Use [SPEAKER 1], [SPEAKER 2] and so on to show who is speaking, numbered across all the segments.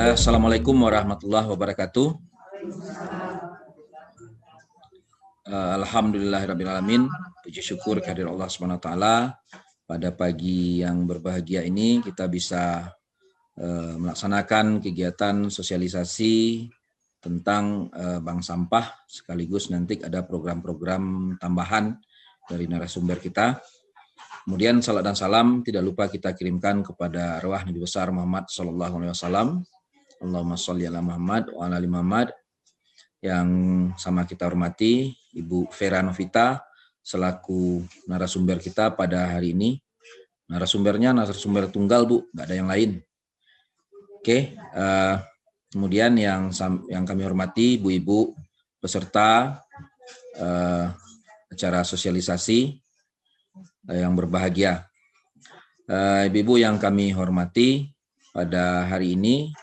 [SPEAKER 1] Assalamualaikum warahmatullahi wabarakatuh. Alhamdulillahirrabbilalamin. Puji syukur kehadirat Allah Subhanahu wa taala. Pada pagi yang berbahagia ini kita bisa melaksanakan kegiatan sosialisasi tentang bank sampah, sekaligus nanti ada program-program tambahan dari narasumber kita. Kemudian salat dan salam tidak lupa kita kirimkan kepada arwah Nabi besar Muhammad sallallahu alaihi wasallam. Allahumma sholli ala Muhammad wa ala ali Muhammad. Yang sama kita hormati Ibu Vera Novita selaku narasumber kita pada hari ini. Narasumbernya narasumber tunggal, Bu, nggak ada yang lain. Oke, kemudian yang kami hormati ibu-ibu peserta acara sosialisasi yang berbahagia. Ibu-ibu yang kami hormati, pada hari ini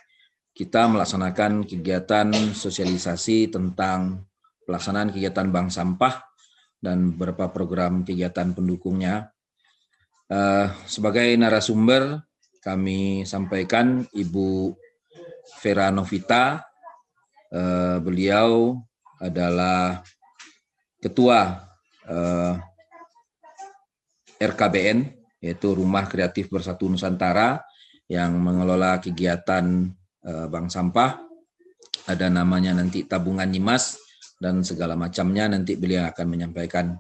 [SPEAKER 1] kita melaksanakan kegiatan sosialisasi tentang pelaksanaan kegiatan bank sampah dan beberapa program kegiatan pendukungnya. Sebagai narasumber kami sampaikan Ibu Vera Novita. Beliau adalah Ketua RKBN, yaitu Rumah Kreatif Bersatu Nusantara, yang mengelola kegiatan bank sampah. Ada namanya nanti tabungan Nyimas dan segala macamnya, nanti beliau akan menyampaikan.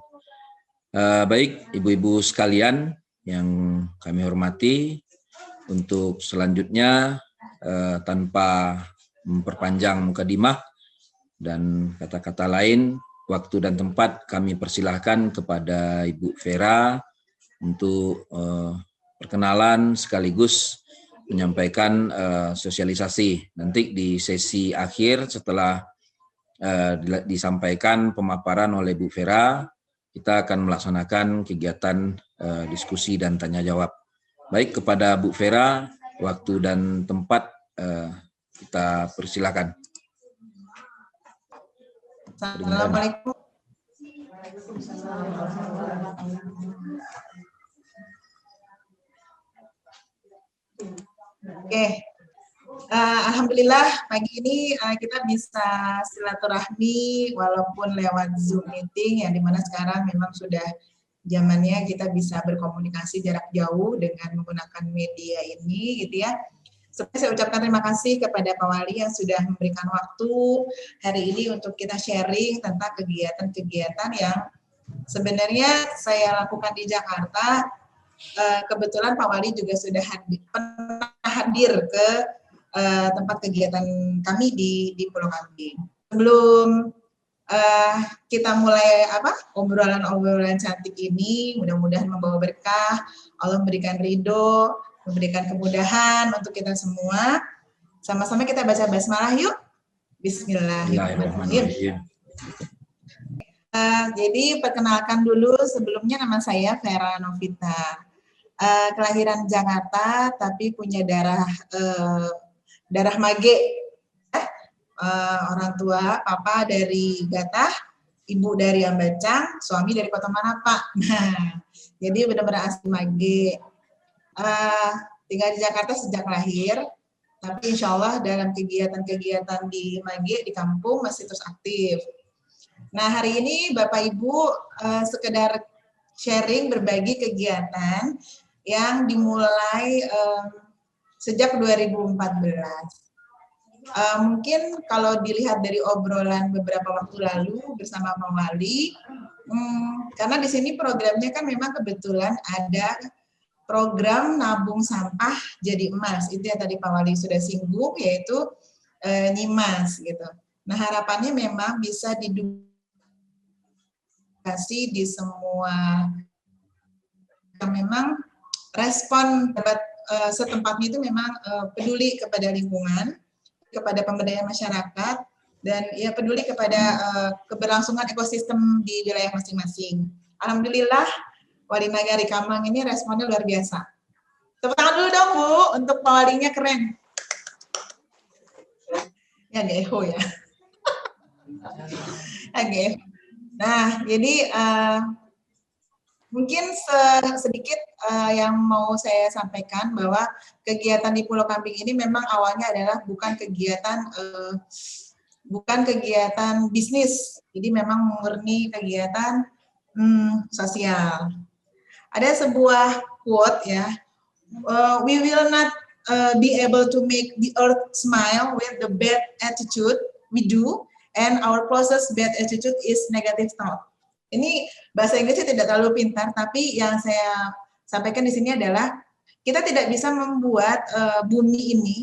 [SPEAKER 1] Baik ibu-ibu sekalian yang kami hormati, untuk selanjutnya tanpa memperpanjang mukadimah dan kata-kata lain, waktu dan tempat kami persilahkan kepada Ibu Vera untuk perkenalan sekaligus menyampaikan sosialisasi. Nanti di sesi akhir setelah disampaikan pemaparan oleh Bu Vera, kita akan melaksanakan kegiatan diskusi dan tanya jawab. Baik, kepada Bu Vera, waktu dan tempat kita persilakan.
[SPEAKER 2] Assalamualaikum. Oke, alhamdulillah pagi ini kita bisa silaturahmi walaupun lewat Zoom meeting, yang dimana sekarang memang sudah zamannya kita bisa berkomunikasi jarak jauh dengan menggunakan media ini, gitu ya. Saya ucapkan terima kasih kepada Pak Wali yang sudah memberikan waktu hari ini untuk kita sharing tentang kegiatan-kegiatan yang sebenarnya saya lakukan di Jakarta. Kebetulan Pak Wali juga sudah pernah hadir ke tempat kegiatan kami di Pulau Kambing. Sebelum kita mulai obrolan-obrolan cantik ini, mudah-mudahan membawa berkah, Allah memberikan ridho, memberikan kemudahan untuk kita semua. Sama-sama kita baca basmalah yuk. Bismillahirrahmanirrahim. Jadi perkenalkan dulu, sebelumnya nama saya Vera Novita. Kelahiran Jakarta tapi punya darah Mage. Orang tua papa dari Gatah, ibu dari Ambacang, suami dari Kota Manapa. Nah, jadi benar-benar asli Mage. Tinggal di Jakarta sejak lahir, tapi insya Allah dalam kegiatan-kegiatan di Mage, di kampung masih terus aktif. Nah, hari ini Bapak Ibu sekedar sharing, berbagi kegiatan yang dimulai sejak 2014. Mungkin kalau dilihat dari obrolan beberapa waktu lalu bersama Pak Wali, karena di sini programnya kan memang kebetulan ada program nabung sampah jadi emas. Itu yang tadi Pak Wali sudah singgung, yaitu Nyimas gitu. Nah, harapannya memang bisa didukasi di semua yang memang respon setempatnya itu memang peduli kepada lingkungan, kepada pemberdayaan masyarakat, dan ya peduli kepada keberlangsungan ekosistem di wilayah masing-masing. Alhamdulillah, Wali Nagari Kamang ini responnya luar biasa. Tepuk tangan dulu dong, Bu, untuk Pak Walinya, keren. Ya, Geho ya. Oke. Nah, jadi Mungkin sedikit yang mau saya sampaikan bahwa kegiatan di Pulau Kambing ini memang awalnya adalah bukan kegiatan bisnis, jadi memang murni kegiatan sosial. Ada sebuah quote ya, we will not be able to make the earth smile with the bad attitude we do, and our closest bad attitude is negative thought. Ini bahasa Inggrisnya tidak terlalu pintar, tapi yang saya sampaikan di sini adalah kita tidak bisa membuat bumi ini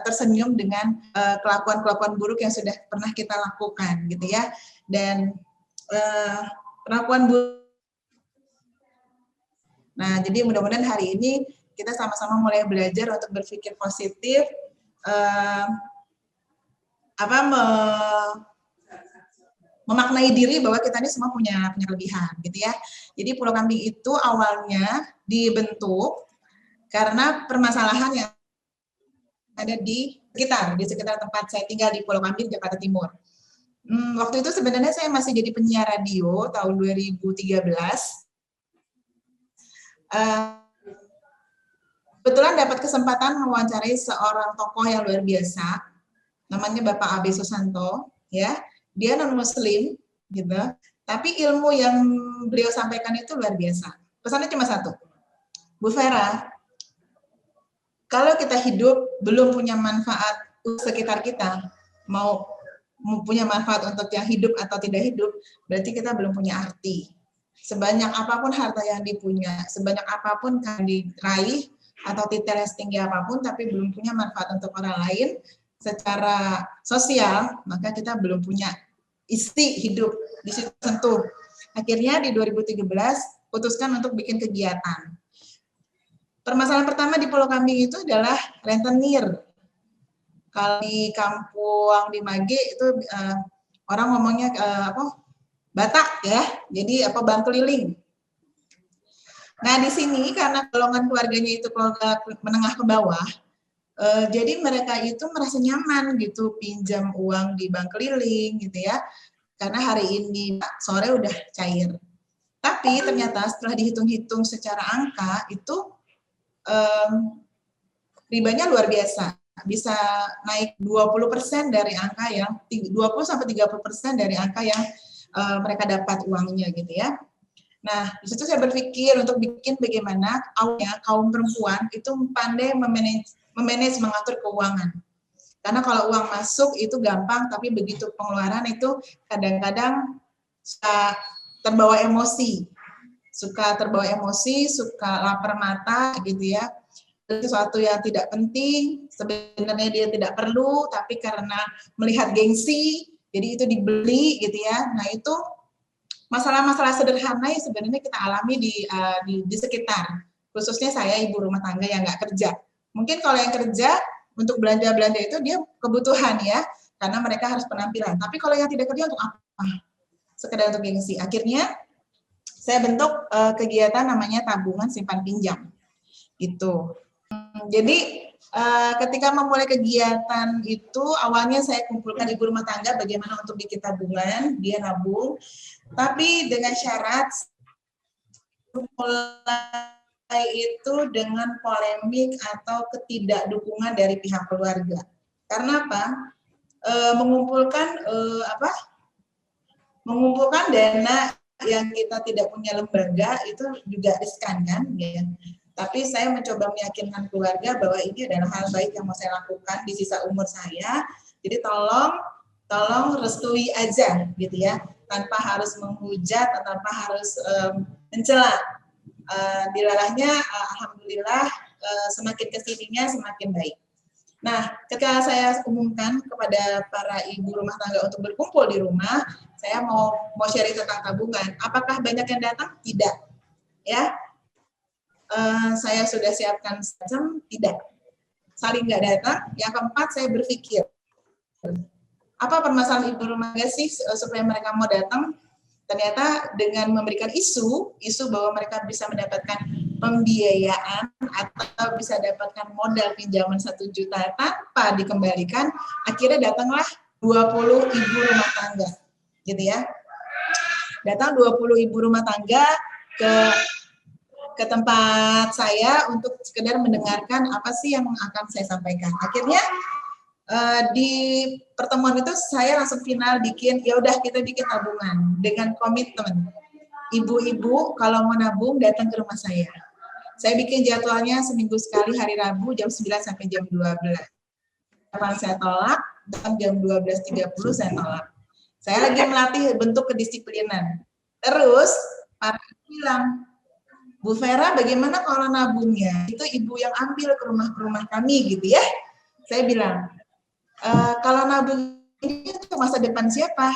[SPEAKER 2] tersenyum dengan kelakuan-kelakuan buruk yang sudah pernah kita lakukan, gitu ya. Dan perlakuan buruk. Nah, jadi mudah-mudahan hari ini kita sama-sama mulai belajar untuk berpikir positif, memaknai diri bahwa kita ini semua punya kelebihan, gitu ya. Jadi Pulau Kambing itu awalnya dibentuk karena permasalahan yang ada di sekitar tempat saya tinggal di Pulau Kambing, Jakarta Timur. Waktu itu sebenarnya saya masih jadi penyiar radio tahun 2013. Kebetulan dapat kesempatan mewawancarai seorang tokoh yang luar biasa, namanya Bapak Abe Susanto, ya. Dia non-muslim, gitu. Tapi ilmu yang beliau sampaikan itu luar biasa. Pesannya cuma satu. Bu Vera, kalau kita hidup belum punya manfaat untuk sekitar kita, mau punya manfaat untuk yang hidup atau tidak hidup, berarti kita belum punya arti. Sebanyak apapun harta yang dipunya, sebanyak apapun yang diraih, atau titel yang setinggi apapun, tapi belum punya manfaat untuk orang lain secara sosial, maka kita belum punya isi hidup di situ tentu. Akhirnya di 2013 putuskan untuk bikin kegiatan. Permasalahan pertama di Pulau Kambing itu adalah rentenir. Kalau di kampung di Mage itu orang ngomongnya Batak ya, jadi bank keliling. Nah di sini karena golongan keluarganya itu keluarga menengah ke bawah, jadi mereka itu merasa nyaman gitu pinjam uang di bank keliling gitu ya, karena hari ini sore udah cair. Tapi ternyata setelah dihitung-hitung secara angka itu ribanya luar biasa, bisa naik 20% dari angka yang 20-30% dari angka yang mereka dapat uangnya gitu ya. Nah, di situ saya berpikir untuk bikin bagaimana awalnya kaum perempuan itu pandai memanage mengatur keuangan. Karena kalau uang masuk itu gampang, tapi begitu pengeluaran itu kadang-kadang suka terbawa emosi. Suka lapar mata gitu ya. Sesuatu yang tidak penting, sebenarnya dia tidak perlu, tapi karena melihat gengsi, jadi itu dibeli gitu ya. Nah, itu masalah-masalah sederhana yang sebenarnya kita alami di sekitar, khususnya saya ibu rumah tangga yang nggak kerja. Mungkin kalau yang kerja untuk belanja-belanja itu dia kebutuhan ya, karena mereka harus penampilan. Tapi kalau yang tidak kerja untuk apa? Sekedar untuk gengsi. Akhirnya saya bentuk kegiatan namanya tabungan simpan pinjam. Gitu. Jadi ketika memulai kegiatan itu awalnya saya kumpulkan ibu rumah tangga bagaimana untuk bikin tabungan, dia nabung, tapi dengan syarat mulai itu dengan polemik atau ketidakdukungan dari pihak keluarga. Karena apa? Mengumpulkan dana yang kita tidak punya lembaga itu juga riskan kan, ya. Tapi saya mencoba meyakinkan keluarga bahwa ini adalah hal baik yang mau saya lakukan di sisa umur saya. Jadi tolong restui aja gitu ya, tanpa harus menghujat, tanpa harus mencela. Dilalahnya alhamdulillah semakin kesininya semakin baik. Nah, ketika saya umumkan kepada para ibu rumah tangga untuk berkumpul di rumah, saya mau sharing tentang tabungan. Apakah banyak yang datang? Tidak. Ya. Saya sudah siapkan sistem, tidak. Saling nggak datang. Yang keempat, saya berpikir, apa permasalahan ibu rumah tangga sih supaya mereka mau datang? Ternyata dengan memberikan isu bahwa mereka bisa mendapatkan pembiayaan atau bisa dapatkan modal pinjaman 1 juta tanpa dikembalikan, akhirnya datanglah 20 ibu rumah tangga, gitu ya. Datang 20 ibu rumah tangga ke tempat saya untuk sekedar mendengarkan apa sih yang akan saya sampaikan. Akhirnya di pertemuan itu saya langsung final bikin, ya udah kita bikin tabungan dengan komitmen. Ibu-ibu kalau mau nabung datang ke rumah saya. Saya bikin jadwalnya seminggu sekali hari Rabu jam 9 sampai jam 12. Kapan saya tolak, dan jam 12.30 saya tolak. Saya lagi melatih bentuk kedisiplinan. Terus para bilang, Bu Vera, bagaimana kalau nabungnya? Itu ibu yang ambil ke rumah kami gitu ya. Saya bilang, kalau nabung ini untuk masa depan siapa?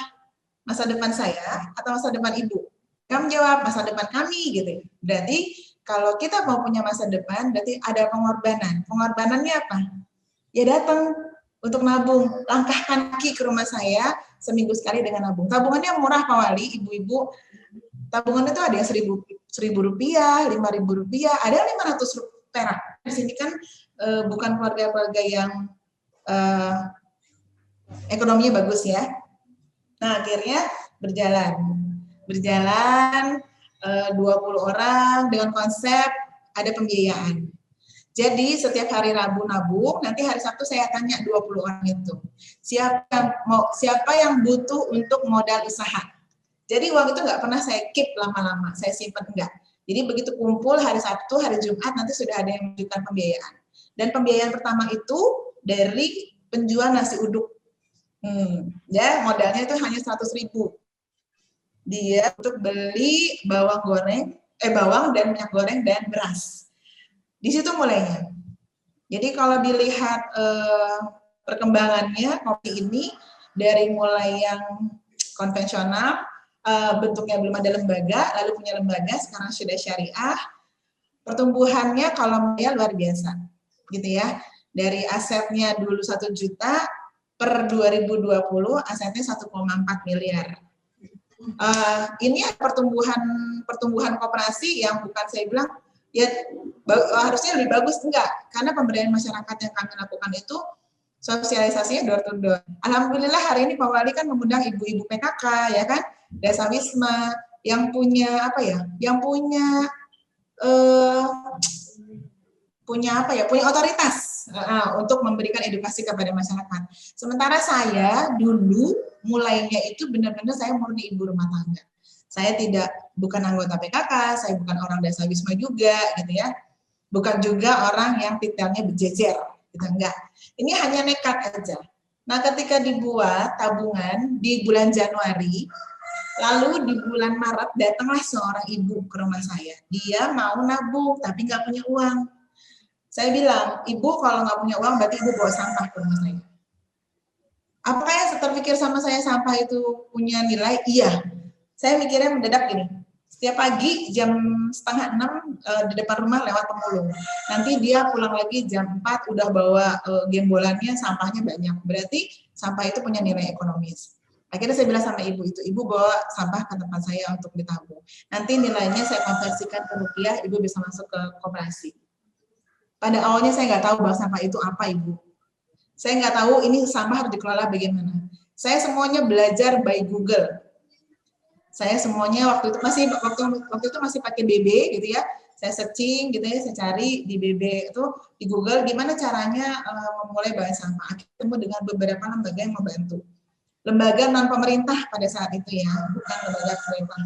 [SPEAKER 2] Masa depan saya atau masa depan ibu? Kamu jawab, masa depan kami gitu. Berarti kalau kita mau punya masa depan, berarti ada pengorbanan. Pengorbanannya apa? Ya datang untuk nabung. Langkahkan kaki ke rumah saya seminggu sekali dengan nabung. Tabungannya murah Pak Wali, ibu-ibu. Tabungan itu ada yang Rp1.000, Rp5.000, ada yang Rp500 perak. Di sini kan bukan keluarga-keluarga yang ekonominya bagus ya. Nah akhirnya berjalan 20 orang dengan konsep ada pembiayaan. Jadi setiap hari Rabu nabung, nanti hari Sabtu saya tanya 20 orang itu. Siapa yang butuh untuk modal usaha? Jadi uang itu nggak pernah saya keep lama-lama, saya simpan enggak. Jadi begitu kumpul hari Sabtu, hari Jumat nanti sudah ada yang menunjukkan pembiayaan. Dan pembiayaan pertama itu dari penjual nasi uduk. Ya modalnya itu hanya 100.000. Dia untuk beli bawang dan minyak goreng dan beras. Di situ mulainya. Jadi kalau dilihat perkembangannya kopi ini dari mulai yang konvensional, bentuknya belum ada lembaga, lalu punya lembaga, sekarang sudah syariah. Pertumbuhannya kalau saya luar biasa, gitu ya. Dari asetnya dulu 1 juta per 2020 asetnya 1,4 miliar. Ini pertumbuhan koperasi yang bukan saya bilang ya harusnya lebih bagus, enggak, karena pemberdayaan masyarakat yang kami lakukan itu sosialisasinya door to door. Alhamdulillah hari ini Pak Wali kan mengundang ibu-ibu PKK ya kan, Desa Wisma yang punya punya otoritas untuk memberikan edukasi kepada masyarakat. Sementara saya dulu mulainya itu benar-benar saya murni ibu rumah tangga. Saya bukan anggota PKK, saya bukan orang Desa Wisma juga gitu ya. Bukan juga orang yang titelnya berjejer gitu, enggak. Ini hanya nekat aja. Nah, ketika dibuat tabungan di bulan Januari, lalu di bulan Maret datanglah seorang ibu ke rumah saya. Dia mau nabung tapi nggak punya uang. Saya bilang, Ibu kalau nggak punya uang berarti Ibu bawa sampah ke rumah saya. Apakah yang terpikir sama saya sampah itu punya nilai? Iya. Saya mikirnya mendadak gini. Setiap pagi jam 5:30 di depan rumah lewat pemulung. Nanti dia pulang lagi jam 4 udah bawa gembolannya, sampahnya banyak. Berarti sampah itu punya nilai ekonomis. Akhirnya saya bilang sama ibu itu, Ibu bawa sampah ke tempat saya untuk ditabung. Nanti nilainya saya konversikan ke rupiah, Ibu bisa masuk ke koperasi. Pada awalnya saya nggak tahu bank sampah itu apa, Ibu. Saya nggak tahu ini sampah harus dikelola bagaimana. Saya semuanya belajar by Google. Saya semuanya waktu itu masih pakai BB gitu ya. Saya searching gitu ya, saya cari di BB itu di Google gimana caranya memulai bank sampah. Akhirnya ketemu dengan beberapa lembaga yang membantu. Lembaga non pemerintah pada saat itu ya, bukan lembaga pemerintah.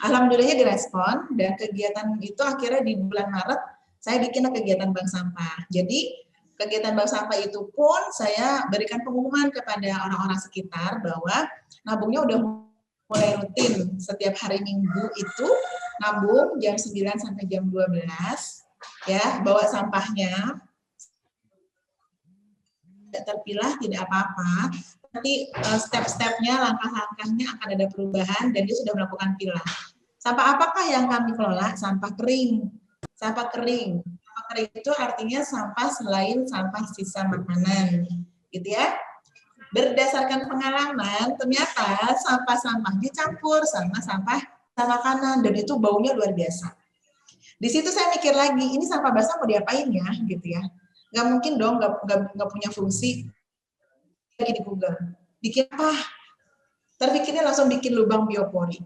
[SPEAKER 2] Alhamdulillahnya direspon dan kegiatan itu akhirnya di bulan Maret saya bikin kegiatan bank sampah. Jadi kegiatan bank sampah itu pun saya berikan pengumuman kepada orang-orang sekitar bahwa nabungnya udah mulai rutin. Setiap hari Minggu itu nabung jam 9 sampai jam 12 ya, bawa sampahnya. Tidak terpilah tidak apa-apa. Nanti step-stepnya, langkah-langkahnya akan ada perubahan dan dia sudah melakukan pilah. Sampah apakah yang kami kelola? Sampah kering. Sampah kering. Sampah kering itu artinya sampah selain sampah sisa makanan, gitu ya. Berdasarkan pengalaman, ternyata sampah-sampahnya campur sama sampah makanan dan itu baunya luar biasa. Di situ saya mikir lagi, ini sampah basah mau diapain ya, gitu ya. Nggak mungkin dong, nggak punya fungsi. Lagi di Google, bikin apa? Terpikirnya langsung bikin lubang biopori.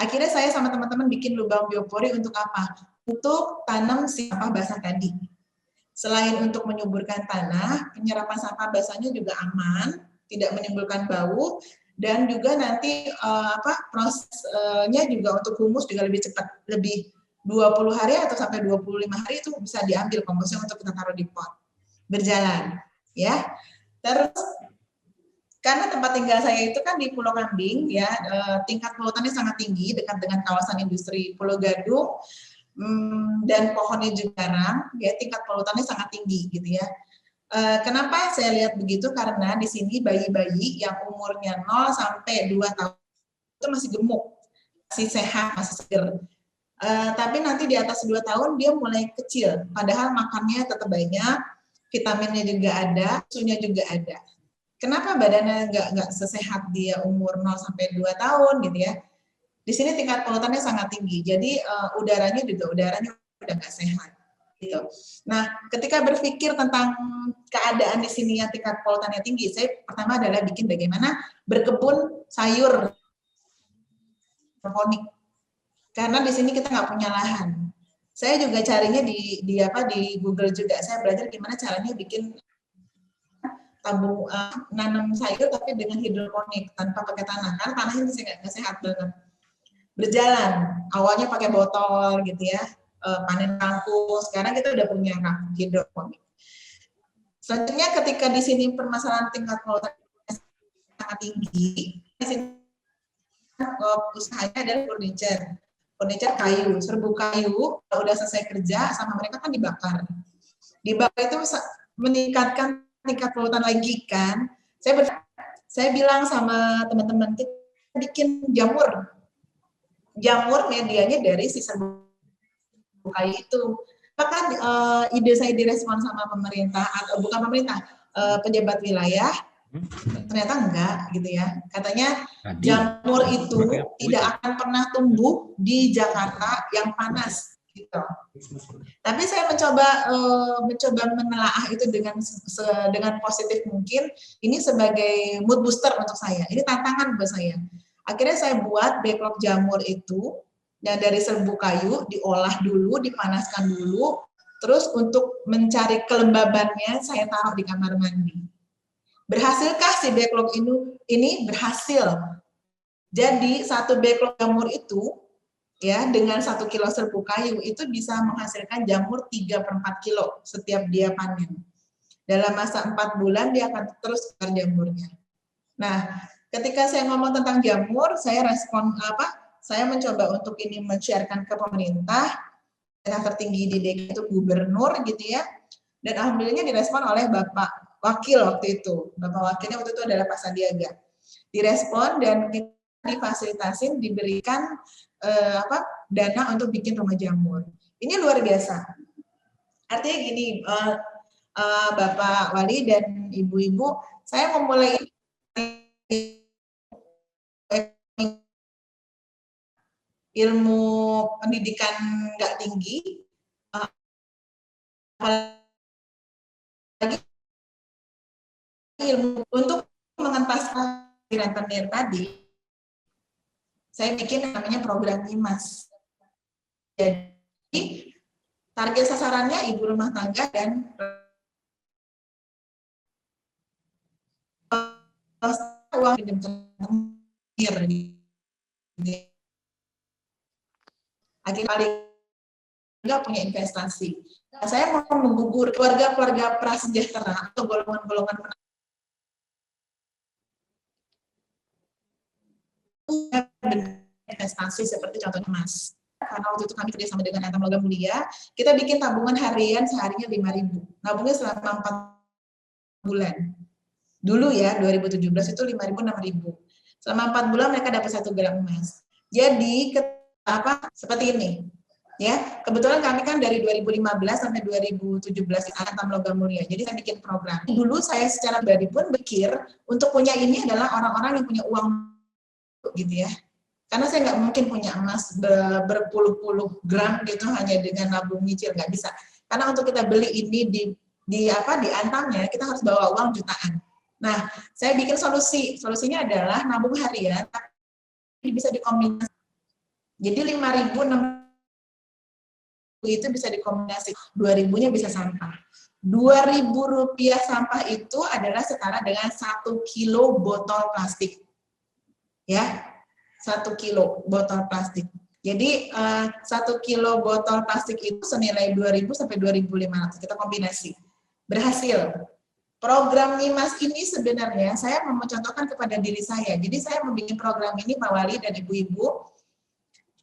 [SPEAKER 2] Akhirnya saya sama teman-teman bikin lubang biopori untuk apa? Untuk tanam si sampah basah tadi. Selain untuk menyuburkan tanah, penyerapan sampah basahnya juga aman, tidak menimbulkan bau, dan juga nanti prosesnya juga untuk humus juga lebih cepat, lebih 20 hari atau sampai 25 hari itu bisa diambil komposnya untuk kita taruh di pot. Berjalan, ya. Terus karena tempat tinggal saya itu kan di Pulau Kambing, ya, tingkat polutannya sangat tinggi dekat dengan kawasan industri Pulau Gadung, dan pohonnya juga jarang, ya, tingkat polutannya sangat tinggi, gitu ya. Kenapa saya lihat begitu? Karena di sini bayi-bayi yang umurnya 0 sampai 2 tahun itu masih gemuk, masih sehat, masih seger. Tapi nanti di atas 2 tahun dia mulai kecil, padahal makannya tetap banyak, vitaminnya juga ada, susunya juga ada. Kenapa badannya nggak sesehat dia umur 0 sampai 2 tahun gitu ya? Di sini tingkat polutannya sangat tinggi, jadi udaranya udah nggak sehat. Gitu. Nah, ketika berpikir tentang keadaan di sini yang tingkat polutannya tinggi, saya pertama adalah bikin bagaimana berkebun sayur hidroponik. Karena di sini kita nggak punya lahan. Saya juga carinya di Google juga. Saya belajar gimana caranya bikin tabung nanam sayur tapi dengan hidroponik tanpa pakai tanah, kan tanahnya masih nggak sehat banget. Berjalan, awalnya pakai botol gitu ya, panen kangkung, sekarang kita udah punya kangkung hidroponik. Selanjutnya ketika di sini permasalahan tingkat polutan sangat tinggi, di sini usahanya adalah furniture kayu, serbuk kayu, kalau udah selesai kerja sama mereka kan dibakar. Dibakar itu meningkatkan tingkat polutan lagi kan. Saya bilang sama teman-teman, kita bikin jamur. Jamur medianya dari si serbuk kayu itu. Bahkan ide saya direspon sama pemerintah, atau bukan pemerintah, pejabat wilayah, ternyata enggak gitu ya. Katanya jamur itu tidak akan pernah tumbuh di Jakarta yang panas. Gitu. Tapi saya mencoba menelaah itu dengan positif mungkin. Ini sebagai mood booster untuk saya. Ini tantangan buat saya. Akhirnya saya buat backlog jamur itu, dan dari serbuk kayu diolah dulu, dipanaskan dulu, terus untuk mencari kelembabannya saya taruh di kamar mandi. Berhasilkah si backlog ini? Berhasil. Jadi satu backlog jamur itu, ya, dengan 1 kilo serbuk kayu itu bisa menghasilkan jamur 3/4 kilo setiap dia panen. Dalam masa 4 bulan dia akan terus keluar jamurnya. Nah, ketika saya ngomong tentang jamur, saya respon saya mencoba untuk ini men-sharekan ke pemerintah, yang tertinggi di DKI itu gubernur gitu ya. Dan alhamdulillahnya direspon oleh Bapak Wakil waktu itu. Bapak Wakilnya waktu itu adalah Pak Sandiaga. Direspon dan kita difasilitasin, diberikan dana untuk bikin rumah jamur. Ini luar biasa. Artinya gini, Bapak Wali dan Ibu-ibu, saya memulai ilmu pendidikan nggak tinggi, apalagi ilmu untuk mengentaskan rentenir tadi. Saya bikin namanya program IMAS. Jadi target sasarannya ibu rumah tangga dan uang akhirnya paling nggak punya investasi. Nah, saya mau menggugur keluarga-keluarga prasejahtera atau golongan-golongan investasi seperti contohnya Mas. Karena waktu itu kami kerjasama dengan Antam Logam Mulia, kita bikin tabungan harian seharinya 5.000. Nabungnya selama 4 bulan. Dulu ya, 2017 itu 5.000, 6.000. Selama 4 bulan mereka dapat 1 gram emas. Jadi, seperti ini. Ya, kebetulan kami kan dari 2015 sampai 2017 di Antam Logam Mulia. Jadi saya bikin program. Dulu saya secara pribadi pun pikir untuk punya ini adalah orang-orang yang punya uang gitu ya. Karena saya nggak mungkin punya emas berpuluh-puluh gram gitu hanya dengan nabung nyicil, nggak bisa. Karena untuk kita beli ini di Antamnya kita harus bawa uang jutaan. Nah, saya bikin solusinya adalah nabung harian, tapi bisa dikombinasi. Jadi 5.000 itu bisa dikombinasi, 2.000-nya bisa sampah. 2.000 rupiah sampah itu adalah setara dengan 1 kilo botol plastik. Ya, 1 kilo botol plastik. Jadi 1 kilo botol plastik itu senilai 2.000 sampai 2.500. Kita kombinasi. Berhasil. Program Mimas ini sebenarnya saya mau mencontohkan kepada diri saya. Jadi saya membuat program ini Pak Wali dan Ibu-Ibu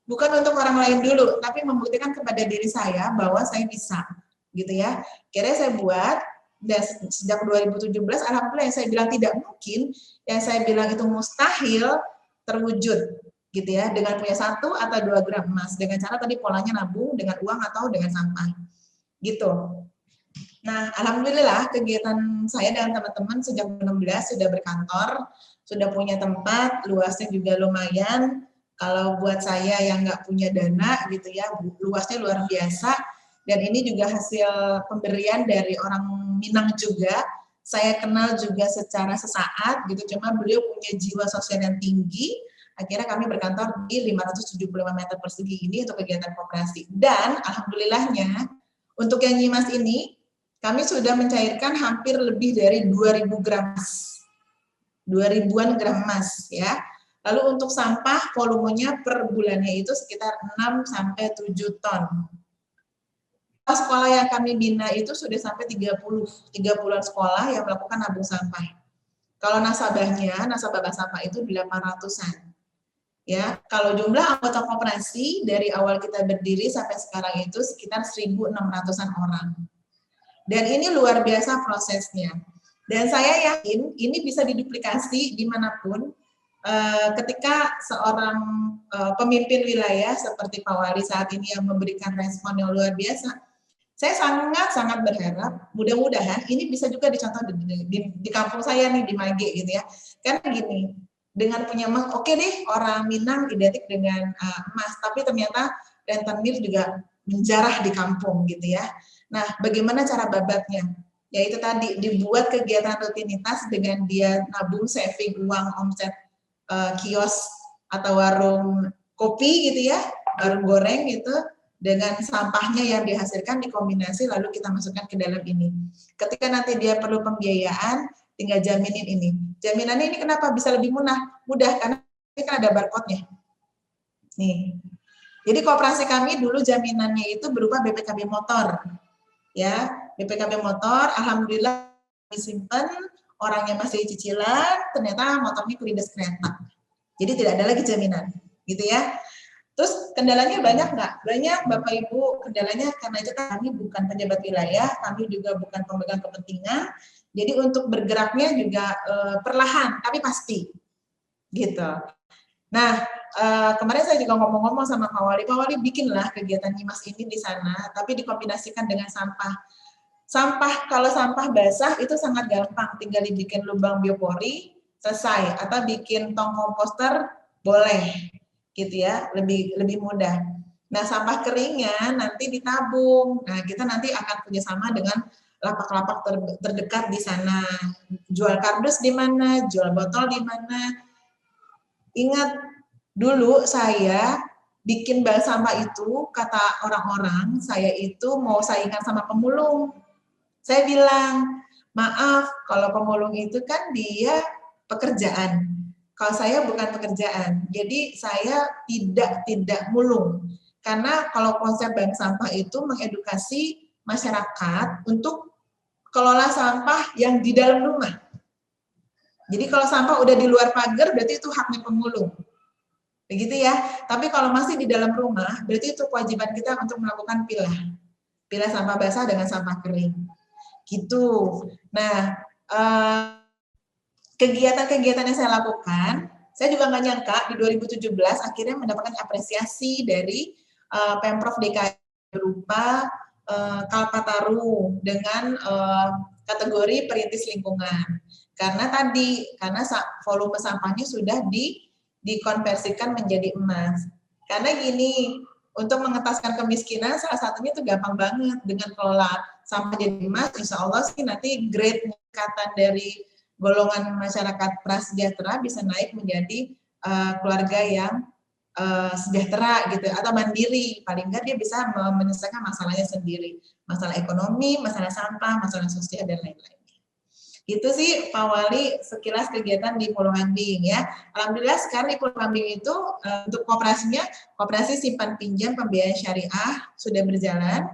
[SPEAKER 2] bukan untuk orang lain dulu, tapi membuktikan kepada diri saya bahwa saya bisa, gitu ya. Akhirnya saya buat, dan sejak 2017, alhamdulillah yang saya bilang tidak mungkin, yang saya bilang itu mustahil, terwujud, gitu ya, dengan punya 1 atau 2 gram emas, dengan cara tadi polanya nabung dengan uang atau dengan sampah, gitu. Nah, alhamdulillah kegiatan saya dengan teman-teman sejak 2016 sudah berkantor, sudah punya tempat, luasnya juga lumayan. Kalau buat saya yang nggak punya dana gitu ya, luasnya luar biasa. Dan ini juga hasil pemberian dari orang Minang juga. Saya kenal juga secara sesaat gitu, cuma beliau punya jiwa sosial yang tinggi. Akhirnya kami berkantor di 575 meter persegi ini untuk kegiatan koperasi. Dan alhamdulillahnya untuk yang Nyimas ini kami sudah mencairkan hampir lebih dari 2.000 gram emas. 2.000-an gram emas ya. Lalu untuk sampah volumenya per bulannya itu sekitar 6 sampai 7 ton. Sekolah yang kami bina itu sudah sampai 30-an sekolah yang melakukan nabung sampah. Kalau nasabah sampah itu 800-an. Ya, kalau jumlah anggota koperasi dari awal kita berdiri sampai sekarang itu sekitar 1.600-an orang. Dan ini luar biasa prosesnya. Dan saya yakin ini bisa diduplikasi dimanapun ketika seorang pemimpin wilayah seperti Pak Wali saat ini yang memberikan respon yang luar biasa. Saya sangat berharap mudah-mudahan ini bisa juga dicontoh di kampung saya nih di Mage gitu ya. Karena gini, dengan punya emas, oke deh orang Minang identik dengan emas, tapi ternyata rentenir juga menjarah di kampung gitu ya. Nah, bagaimana cara babatnya? Yaitu tadi dibuat kegiatan rutinitas dengan dia nabung saving uang omset kios atau warung kopi gitu ya, warung goreng gitu, dengan sampahnya yang dihasilkan dikombinasi lalu kita masukkan ke dalam ini. Ketika nanti dia perlu pembiayaan, tinggal jaminin ini. Jaminannya ini kenapa bisa lebih mudah karena ini kan ada barcode-nya. Nih. Jadi koperasi kami dulu jaminannya itu berupa BPKB motor. Ya, BPKB motor, alhamdulillah disimpan, orangnya masih cicilan, ternyata motornya kelindes kereta. Jadi tidak ada lagi jaminan, gitu ya. Terus kendalanya banyak nggak? Banyak Bapak Ibu, kendalanya karena itu kami bukan pejabat wilayah, kami juga bukan pemegang kepentingan. Jadi untuk bergeraknya juga perlahan, tapi pasti, gitu. Nah, kemarin saya juga ngomong-ngomong sama Pak Wali bikinlah kegiatan Nyimas ini di sana, tapi dikombinasikan dengan sampah. Kalau sampah basah itu sangat gampang, tinggal dibikin lubang biopori, selesai. Atau bikin tong komposter, boleh, gitu ya, lebih mudah. Nah, sampah keringnya nanti ditabung. Nah, kita nanti akan kerjasama dengan lapak-lapak terdekat di sana. Jual kardus di mana, jual botol di mana. Ingat, dulu saya bikin bank sampah itu, kata orang-orang, saya itu mau saingan sama pemulung. Saya bilang, maaf, kalau pemulung itu kan dia pekerjaan. Kalau saya bukan pekerjaan, jadi saya tidak mulung. Karena kalau konsep bank sampah itu mengedukasi masyarakat untuk kelola sampah yang di dalam rumah. Jadi kalau sampah udah di luar pagar, berarti itu haknya pemulung. Begitu ya. Tapi kalau masih di dalam rumah, berarti itu kewajiban kita untuk melakukan pilah sampah basah dengan sampah kering. Gitu. Nah, kegiatan-kegiatan yang saya lakukan, saya juga nggak nyangka di 2017 akhirnya mendapatkan apresiasi dari Pemprov DKI berupa Kalpataru dengan kategori perintis lingkungan. Karena volume sampahnya sudah dikonversikan menjadi emas. Karena gini, untuk mengentaskan kemiskinan salah satunya itu gampang banget dengan kelola sampah jadi emas. Insya Allah sih nanti grade peningkatan dari golongan masyarakat prasejahtera bisa naik menjadi keluarga yang sejahtera gitu atau mandiri, paling nggak dia bisa menyelesaikan masalahnya sendiri, masalah ekonomi, masalah sampah, masalah sosial dan lain-lain. Itu sih Pak Wali sekilas kegiatan di Pulau Kambing ya. Alhamdulillah sekarang di Pulau Kambing itu untuk kooperasinya, kooperasi simpan pinjam pembiayaan syariah sudah berjalan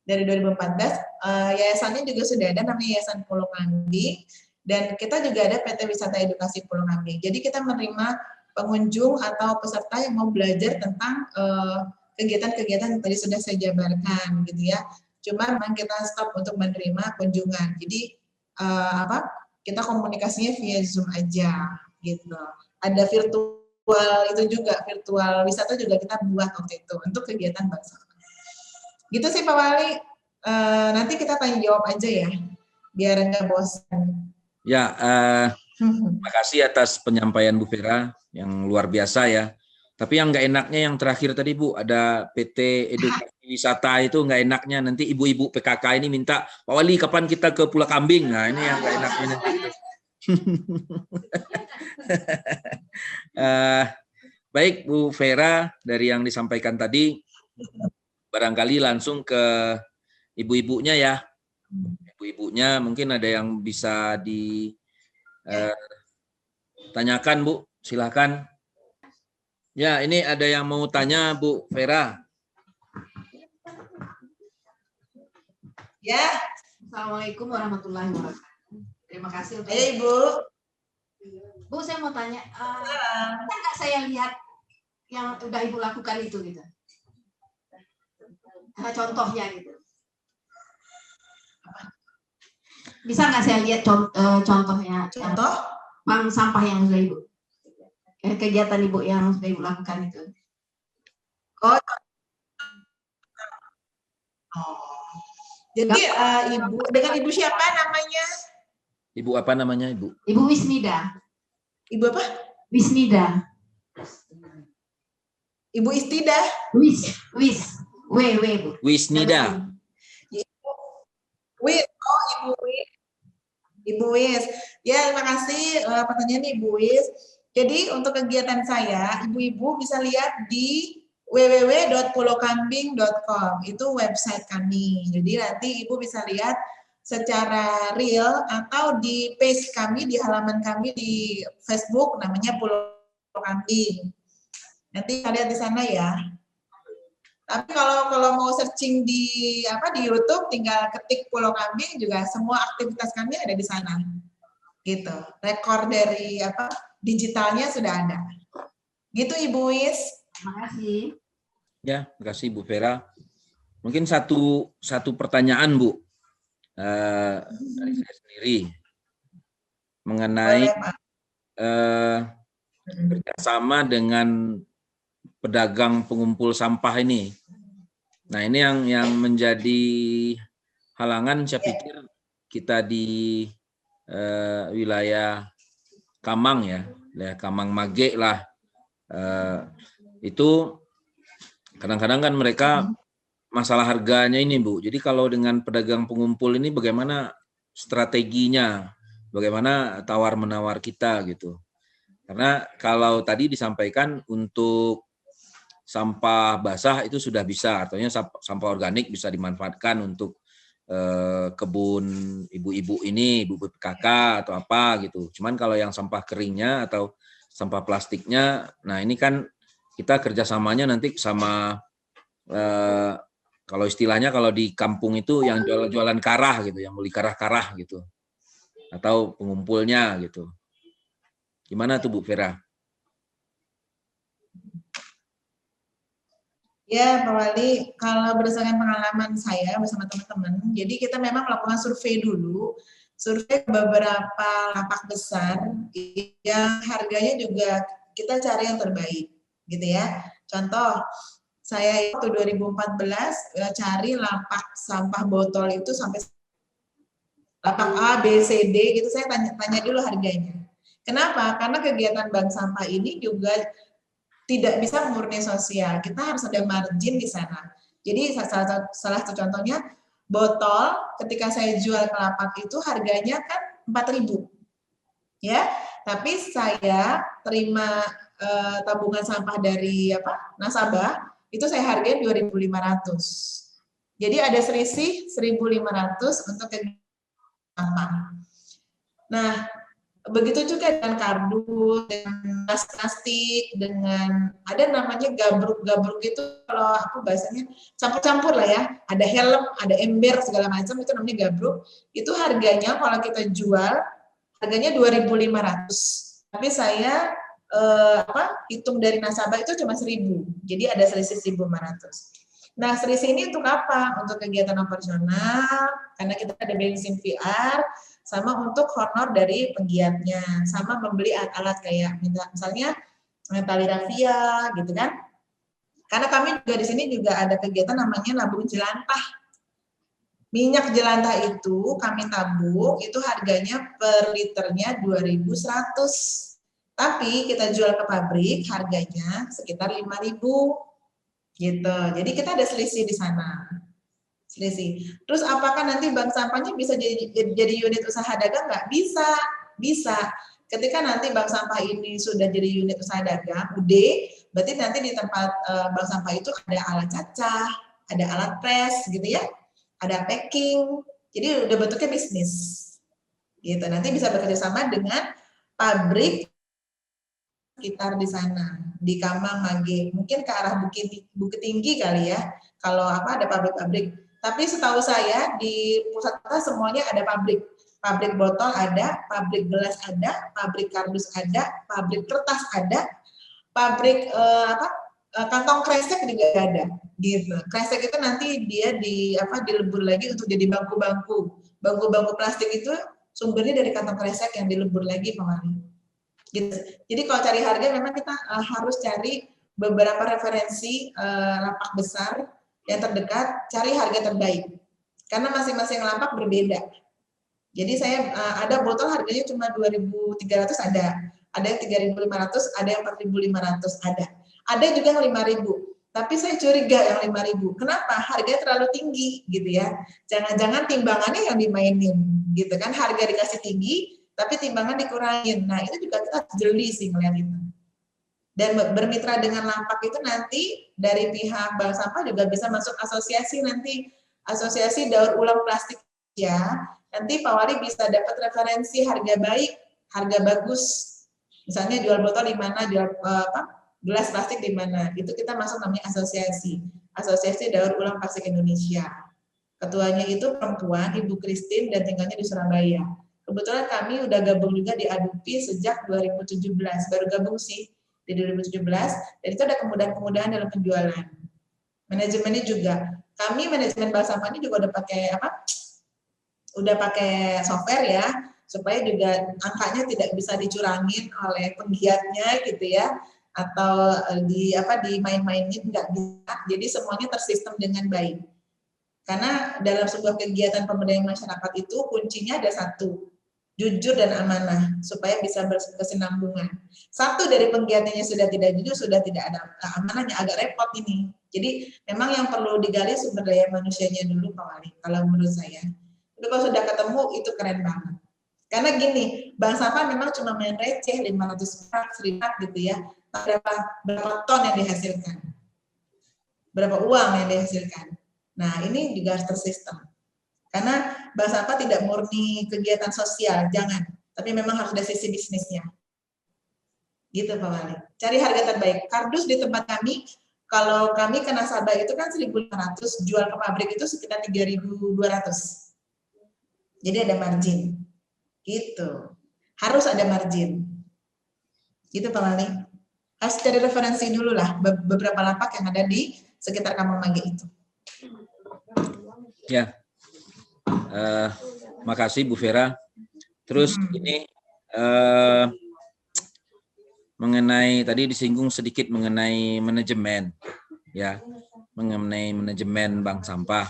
[SPEAKER 2] dari 2014. Yayasannya juga sudah ada, namanya Yayasan Pulau Kambing, dan kita juga ada PT Wisata Edukasi Pulau Kambing. Jadi kita menerima pengunjung atau peserta yang mau belajar tentang kegiatan-kegiatan yang tadi sudah saya jabarkan gitu ya. Cuma memang kita stop untuk menerima kunjungan. Jadi kita komunikasinya via Zoom aja gitu. Ada virtual itu juga, virtual wisata juga kita buat waktu itu untuk kegiatan bangsa. Gitu sih Pak Wali. Nanti kita tanya jawab aja ya, biar nggak bosan.
[SPEAKER 1] Ya, terima kasih atas penyampaian Bu Vera yang luar biasa ya. Tapi yang nggak enaknya yang terakhir tadi Bu, ada PT Edukasi Wisata itu nggak enaknya nanti ibu-ibu PKK ini minta, Pak Wali kapan kita ke Pulau Kambing? Nah ini yang nggak enaknya nanti. Baik Bu Vera, dari yang disampaikan tadi, barangkali langsung ke ibu-ibunya ya. Ibu-ibunya mungkin ada yang bisa ditanyakan Bu, silakan. Ya, ini ada yang mau tanya Bu Vera.
[SPEAKER 2] Ya.
[SPEAKER 3] Assalamualaikum warahmatullahi wabarakatuh. Terima kasih untuk
[SPEAKER 2] Ibu.
[SPEAKER 3] Bu, saya mau tanya, bisa nggak saya lihat yang udah Ibu lakukan itu gitu? Ada contohnya gitu. Bisa nggak saya lihat contohnya?
[SPEAKER 2] Contoh?
[SPEAKER 3] Bank sampah yang sudah Ibu, kegiatan Ibu yang sudah Ibu lakukan itu.
[SPEAKER 2] Oh. Jadi Ibu, dengan Ibu siapa namanya?
[SPEAKER 1] Ibu apa namanya Ibu?
[SPEAKER 3] Ibu Wisnida.
[SPEAKER 2] Ibu apa?
[SPEAKER 3] Wisnida.
[SPEAKER 2] Ibu Istidah.
[SPEAKER 3] W Bu.
[SPEAKER 1] Wisnida.
[SPEAKER 2] Ibu Wis. Ibu Wis. Ya, terima kasih pertanyaannya Ibu Wis. Jadi untuk kegiatan saya, ibu-ibu bisa lihat di www.pulokambing.com, itu website kami. Jadi nanti Ibu bisa lihat secara real atau di page kami, di halaman kami di Facebook, namanya Pulau Kambing. Nanti kita lihat di sana ya. Tapi kalau mau searching di YouTube, tinggal ketik Pulau Kambing juga, semua aktivitas kami ada di sana. Gitu. Rekor dari digitalnya sudah ada. Gitu Ibu Wis.
[SPEAKER 3] Terima kasih.
[SPEAKER 1] Ya, terima kasih Bu Vera. Mungkin satu pertanyaan Bu dari saya sendiri mengenai kerjasama dengan pedagang pengumpul sampah ini. Nah ini yang menjadi halangan, saya pikir kita di wilayah Kamang ya, wilayah Kamang Mage lah. Itu kadang-kadang kan mereka masalah harganya ini Bu. Jadi kalau dengan pedagang pengumpul ini bagaimana strateginya, bagaimana tawar-menawar kita gitu. Karena kalau tadi disampaikan untuk sampah basah itu sudah bisa, artinya sampah organik bisa dimanfaatkan untuk kebun ibu-ibu ini, ibu PKK atau apa gitu. Cuman kalau yang sampah keringnya atau sampah plastiknya, nah ini kan kita kerjasamanya nanti sama kalau istilahnya kalau di kampung itu yang jualan karah gitu, yang beli karah-karah gitu, atau pengumpulnya gitu. Gimana tuh Bu Vera?
[SPEAKER 2] Ya Pak Wali, kalau berdasarkan pengalaman saya bersama teman-teman, jadi kita memang melakukan survei dulu, survei beberapa lapak besar yang harganya juga kita cari yang terbaik, gitu ya. Contoh, saya itu 2014 cari lapak sampah botol itu sampai lapak A, B, C, D, gitu saya tanya dulu harganya. Kenapa? Karena kegiatan bank sampah ini juga tidak bisa murni sosial. Kita harus ada margin di sana. Jadi salah satu contohnya botol ketika saya jual ke lapak itu harganya kan 4.000. Ya, tapi saya terima tabungan sampah dari nasabah itu saya hargai 2.500. Jadi ada selisih 1.500 untuk kegiatan sampah. Nah, begitu juga dengan kardus, dengan tas plastik, dengan ada namanya gabruk itu kalau aku bahasanya campur-campur lah ya. Ada helm, ada ember segala macam itu namanya gabruk. Itu harganya kalau kita jual harganya 2.500. Tapi saya hitung dari nasabah itu cuma 1.000. Jadi ada selisih 1.500. Nah, selisih ini untuk apa? Untuk kegiatan operasional, karena kita ada bensin VR, sama untuk honor dari penggiatnya, sama membeli alat-alat kayak misalnya tali rafia gitu kan. Karena kami juga di sini juga ada kegiatan namanya nabung jelantah. Minyak jelantah itu kami tabung, itu harganya per liternya 2.100. Tapi kita jual ke pabrik harganya sekitar 5.000 gitu. Jadi kita ada selisih di sana. Selisih. Terus apakah nanti bank sampahnya bisa jadi unit usaha dagang? Nggak bisa. Bisa. Ketika nanti bank sampah ini sudah jadi unit usaha dagang, berarti nanti di tempat bank sampah itu ada alat cacah, ada alat press gitu ya, ada packing. Jadi udah bentuknya bisnis. Gitu. Nanti bisa bekerja sama dengan pabrik sekitar di sana, di Kamang, Mage, mungkin ke arah Bukit Tinggi kali ya, kalau ada pabrik-pabrik. Tapi setahu saya di pusat kota semuanya ada pabrik. Pabrik botol ada, pabrik gelas ada, pabrik kardus ada, pabrik kertas ada, pabrik kantong kresek juga ada. Gitu. Kresek itu nanti dia dilebur lagi untuk jadi bangku-bangku. Bangku-bangku plastik itu sumbernya dari kantong kresek yang dilebur lagi, Pak Wali. Gitu. Jadi kalau cari harga memang kita harus cari beberapa referensi lapak besar yang terdekat, cari harga terbaik. Karena masing-masing lapak berbeda. Jadi saya ada botol harganya cuma 2.300 ada yang 3.500, ada yang 4.500 ada. Ada juga yang 5.000. Tapi saya curiga yang 5.000. Kenapa? Harganya terlalu tinggi gitu ya. Jangan-jangan timbangannya yang dimainin gitu kan, harga dikasih tinggi tapi timbangan dikurangin. Nah, itu juga kita jeli sih melihat itu. Dan bermitra dengan lapak itu nanti dari pihak bank sampah juga bisa masuk asosiasi nanti, asosiasi daur ulang plastik ya. Nanti Pak Wali bisa dapat referensi harga baik, harga bagus. Misalnya jual botol di mana, jual gelas plastik di mana. Itu kita masuk namanya asosiasi. Asosiasi Daur Ulang Plastik Indonesia. Ketuanya itu perempuan, Ibu Christine, dan tinggalnya di Surabaya. Kebetulan kami udah gabung juga di ADUPI sejak 2017, baru gabung sih di 2017, dan itu ada kemudahan-kemudahan dalam penjualan. Manajemennya juga, kami manajemen bank sampah ini juga udah pakai software ya, supaya juga angkanya tidak bisa dicurangin oleh penggiatnya gitu ya, atau dimain-mainin, nggak bisa. Jadi semuanya tersistem dengan baik. Karena dalam sebuah kegiatan pemberdayaan masyarakat itu kuncinya ada satu, jujur dan amanah, supaya bisa berkesinambungan. Satu dari penggiatannya sudah tidak jujur, sudah tidak ada amanahnya, agak repot ini. Jadi memang yang perlu digali sumber daya manusianya dulu Pak Wali, kalau menurut saya. Itu kalau sudah ketemu, itu keren banget. Karena gini, bank sampah memang cuma main receh, 500 perak, 1.000 gitu ya. Berapa ton yang dihasilkan. Berapa uang yang dihasilkan. Nah, ini juga harus tersistem. Karena bank sampah tidak murni kegiatan sosial, jangan. Tapi memang harus ada sisi bisnisnya. Gitu Pak Wali. Cari harga terbaik. Kardus di tempat kami, kalau kami ke nasabah itu kan 1.500, jual ke pabrik itu sekitar 3.200. Jadi ada margin. Gitu. Harus ada margin. Gitu Pak Wali. Harus cari referensi dulu lah, beberapa lapak yang ada di sekitar Kamang Mage itu.
[SPEAKER 1] Ya. Makasih Bu Vera. Terus ini mengenai tadi disinggung sedikit mengenai manajemen, ya, mengenai manajemen bank sampah.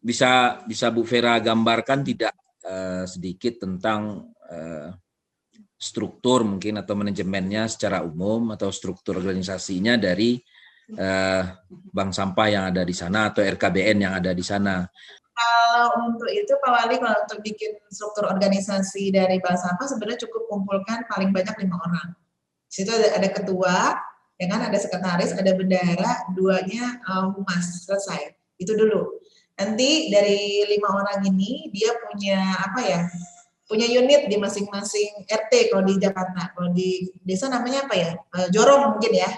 [SPEAKER 1] Bisa Bu Vera gambarkan tidak sedikit tentang struktur mungkin atau manajemennya secara umum atau struktur organisasinya dari bank sampah yang ada di sana atau RKBN yang ada di sana.
[SPEAKER 2] Kalau untuk itu Pak Wali, kalau untuk bikin struktur organisasi dari bank sampah sebenarnya cukup kumpulkan paling banyak 5 orang. Di situ ada ketua, ya kan, ada sekretaris, ada bendahara, 2-nya humas, selesai. Itu dulu. Nanti dari 5 orang ini dia punya apa ya? Punya unit di masing-masing RT kalau di Jakarta. Kalau di desa namanya apa ya? Jorong mungkin ya.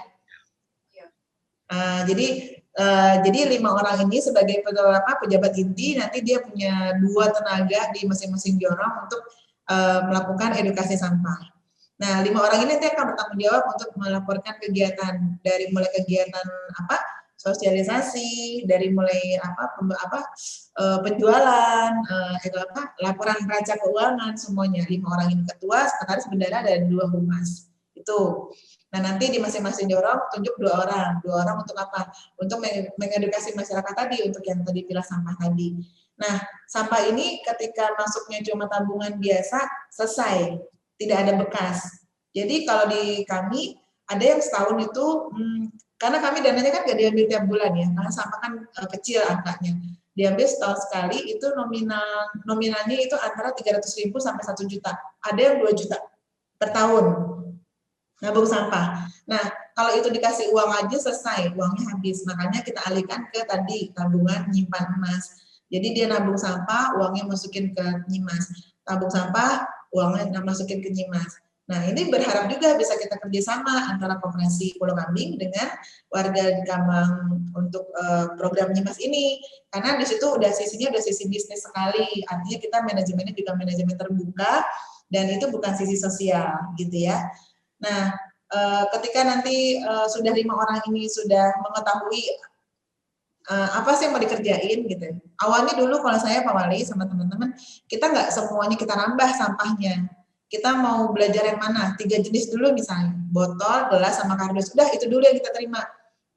[SPEAKER 2] Jadi 5 orang ini sebagai pejabat inti, nanti dia punya 2 tenaga di masing-masing jorong untuk melakukan edukasi sampah. Nah, 5 orang ini nanti akan bertanggung jawab untuk melaporkan kegiatan, dari mulai kegiatan sosialisasi, dari mulai penjualan, laporan neraca keuangan, semuanya. 5 orang ini ketua, sekretaris, bendahara, dan 2 humas. Itu. Nah, nanti di masing-masing jorong tunjuk 2 orang. 2 orang untuk apa? Untuk mengedukasi masyarakat tadi, untuk yang tadi pilah sampah tadi. Nah, sampah ini ketika masuknya cuma tabungan biasa, selesai. Tidak ada bekas. Jadi kalau di kami, ada yang setahun itu, karena kami dananya kan nggak diambil tiap bulan ya, karena sampah kan kecil angkanya. Diambil setahun sekali, itu nominalnya itu antara 300.000 sampai 1 juta. Ada yang 2 juta per tahun. Nabung sampah. Nah, kalau itu dikasih uang aja selesai, uangnya habis. Makanya kita alihkan ke tadi, tabungan nyimpan emas. Jadi dia nabung sampah, uangnya masukin ke Nyimas. Tabung sampah, uangnya masukin ke Nyimas. Nah, ini berharap juga bisa kita kerjasama antara Koperasi Pulau Kambing dengan warga di Kambang untuk program Nyimas ini. Karena di situ udah sisinya udah sisi bisnis sekali. Artinya kita manajemennya juga manajemen terbuka, dan itu bukan sisi sosial, gitu ya. Nah, ketika nanti sudah 5 orang ini sudah mengetahui apa sih yang mau dikerjain gitu. Awalnya dulu kalau saya Pak Wali sama teman-teman, kita nggak semuanya kita nambah sampahnya. Kita mau belajar yang mana? 3 jenis dulu misalnya, botol, gelas, sama kardus. Udah itu dulu yang kita terima.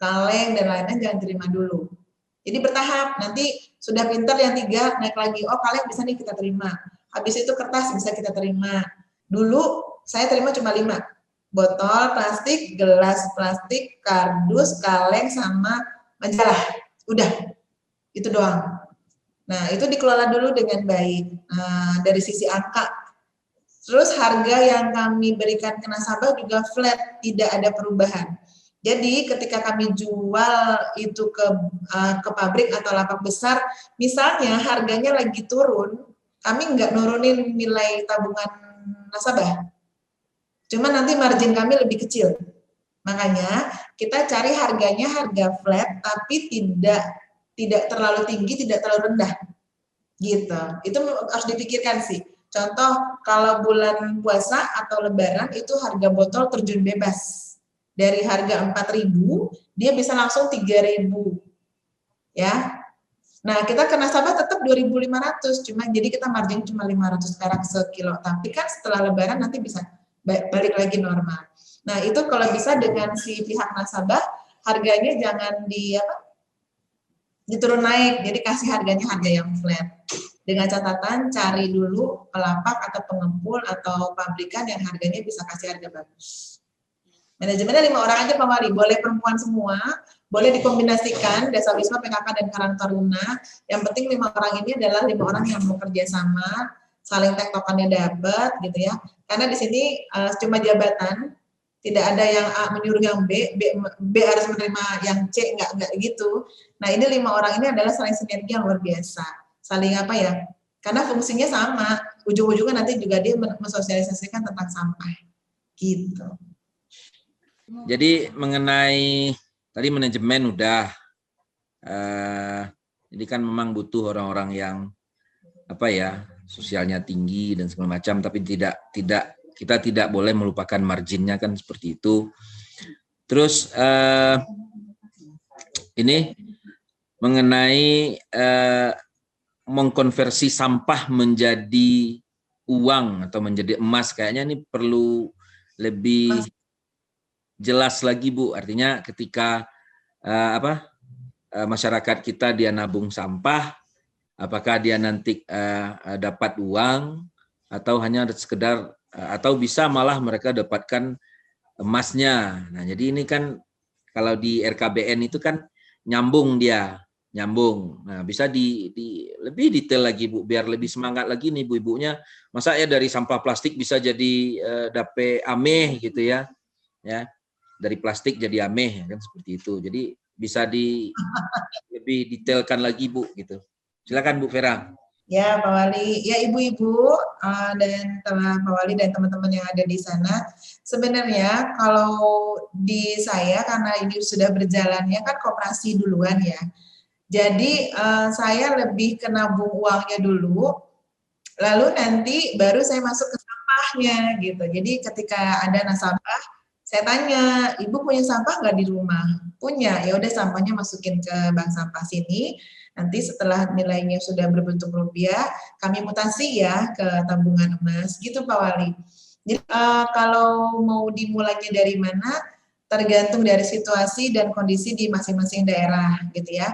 [SPEAKER 2] Kaleng dan lain-lain jangan terima dulu. Jadi bertahap, nanti sudah pintar yang 3, naik lagi. Oh, kaleng bisa nih kita terima. Habis itu kertas bisa kita terima. Dulu saya terima cuma 5. Botol plastik, gelas plastik, kardus, kaleng, sama majalah. Udah, itu doang. Nah, itu dikelola dulu dengan baik dari sisi angka. Terus harga yang kami berikan ke nasabah juga flat, tidak ada perubahan. Jadi ketika kami jual itu ke pabrik atau lapak besar, misalnya harganya lagi turun, kami nggak nurunin nilai tabungan nasabah. Cuma nanti margin kami lebih kecil. Makanya kita cari harganya harga flat, tapi tidak terlalu tinggi, tidak terlalu rendah. Gitu. Itu harus dipikirkan sih. Contoh kalau bulan puasa atau lebaran itu harga botol terjun bebas. Dari harga 4.000 dia bisa langsung 3.000. Ya. Nah, kita ke nasabah tetap 2.500, cuma jadi kita margin cuma 500 perak sekilo. Tapi kan setelah lebaran nanti bisa balik lagi normal. Nah, itu kalau bisa dengan si pihak nasabah, harganya jangan diturun naik, jadi kasih harganya harga yang flat. Dengan catatan cari dulu pelapak atau pengepul atau pabrikan yang harganya bisa kasih harga bagus. Manajemennya 5 orang aja Pak Wali, boleh perempuan semua, boleh dikombinasikan Desa Wisma, PKK, dan Karang Taruna. Yang penting 5 orang ini adalah 5 orang yang mau kerja sama, saling tektokannya dapat, gitu ya. Karena di sini cuma jabatan, tidak ada yang A menyuruh yang B harus menerima yang C, enggak gitu. Nah, ini 5 orang ini adalah saling sinergi yang luar biasa. Saling apa ya? Karena fungsinya sama, ujung-ujungnya nanti juga dia mensosialisasikan tentang sampah. Gitu.
[SPEAKER 1] Jadi mengenai tadi manajemen udah, jadi kan memang butuh orang-orang yang sosialnya tinggi dan segala macam, tapi kita tidak boleh melupakan marginnya kan seperti itu. Terus ini mengenai mengkonversi sampah menjadi uang atau menjadi emas, kayaknya ini perlu lebih jelas lagi Bu. Artinya ketika masyarakat kita dia nabung sampah, apakah dia nanti dapat uang atau hanya sekedar atau bisa malah mereka dapatkan emasnya. Nah, jadi ini kan kalau di RKBN itu kan nyambung. Nah, bisa lebih detail lagi Bu, biar lebih semangat lagi nih Bu ibunya. Masa ya dari sampah plastik bisa jadi dape ameh gitu ya. ya. Dari plastik jadi ameh, ya kan seperti itu. Jadi bisa lebih detailkan lagi Bu, gitu. Silakan Bu Vera.
[SPEAKER 2] Ya, Pak Wali, ya ibu-ibu dan Pak Wali dan teman-teman yang ada di sana. Sebenarnya kalau di saya karena ini sudah berjalannya kan koperasi duluan ya. Jadi saya lebih ke nabung uangnya dulu, lalu nanti baru saya masuk ke sampahnya gitu. Jadi ketika ada nasabah, saya tanya, ibu punya sampah nggak di rumah? Punya, ya udah sampahnya masukin ke bank sampah sini. Nanti setelah nilainya sudah berbentuk rupiah, kami mutasi ya ke tabungan emas, gitu Pak Wali. Jadi kalau mau dimulainya dari mana, tergantung dari situasi dan kondisi di masing-masing daerah, gitu ya.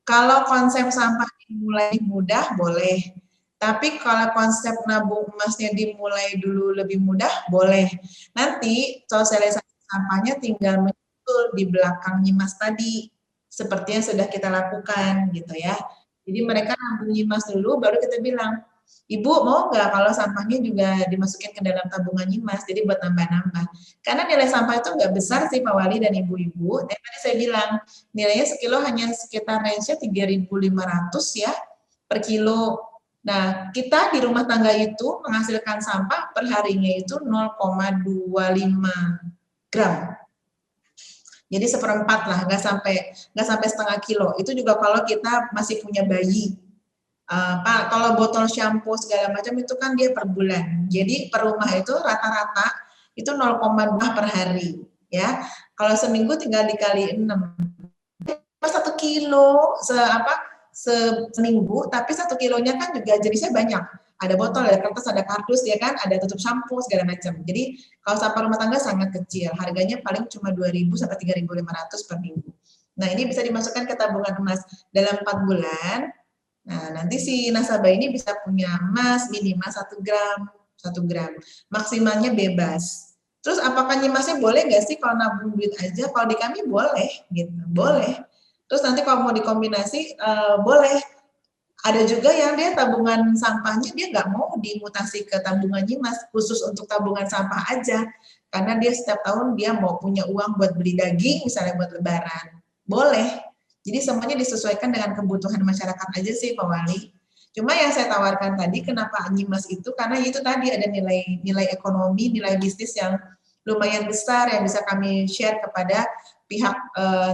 [SPEAKER 2] Kalau konsep sampah dimulai mudah, boleh. Tapi kalau konsep nabung emasnya dimulai dulu lebih mudah, boleh. Nanti sosialisasi sampahnya tinggal menyusul di belakang nyimas tadi, seperti yang sudah kita lakukan gitu ya. Jadi mereka nabung nyimas dulu, baru kita bilang, Ibu mau nggak kalau sampahnya juga dimasukin ke dalam tabungan nyimas, jadi buat nambah-nambah. Karena nilai sampah itu nggak besar sih Pak Wali dan Ibu-Ibu. Dan tadi saya bilang, nilainya sekilo hanya sekitar range-nya 3.500 ya per kilo. Nah, kita di rumah tangga itu menghasilkan sampah per harinya itu 0,25 gram. Jadi seperempat lah, nggak sampai setengah kilo. Itu juga kalau kita masih punya bayi. Pak, kalau botol shampoo segala macam itu kan dia per bulan. Jadi per rumah itu rata-rata itu 0,2 per hari, ya. Kalau seminggu tinggal dikali 6. 1 kilo seminggu, tapi 1 kilonya kan juga jenisnya banyak. Ada botol, ada kertas, ada kardus, ya kan, ada tutup shampoo segala macam. Jadi kalau sampah rumah tangga sangat kecil, harganya paling cuma 2.000 sampai 3.500 per minggu. Nah ini bisa dimasukkan ke tabungan emas dalam 4 bulan. Nah nanti si nasabah ini bisa punya emas minimal 1 gram, 1 gram. Maksimalnya bebas. Terus apakah nyimasnya boleh nggak sih kalau nabung duit aja? Kalau di kami boleh, gitu, boleh. Terus nanti kalau mau dikombinasi boleh. Ada juga yang dia tabungan sampahnya dia nggak mau dimutasi ke tabungan nyimas, khusus untuk tabungan sampah aja. Karena dia setiap tahun dia mau punya uang buat beli daging, misalnya buat lebaran. Boleh. Jadi semuanya disesuaikan dengan kebutuhan masyarakat aja sih Pak Wali. Cuma yang saya tawarkan tadi, kenapa nyimas itu? Karena itu tadi ada nilai ekonomi, nilai bisnis yang lumayan besar yang bisa kami share kepada pihak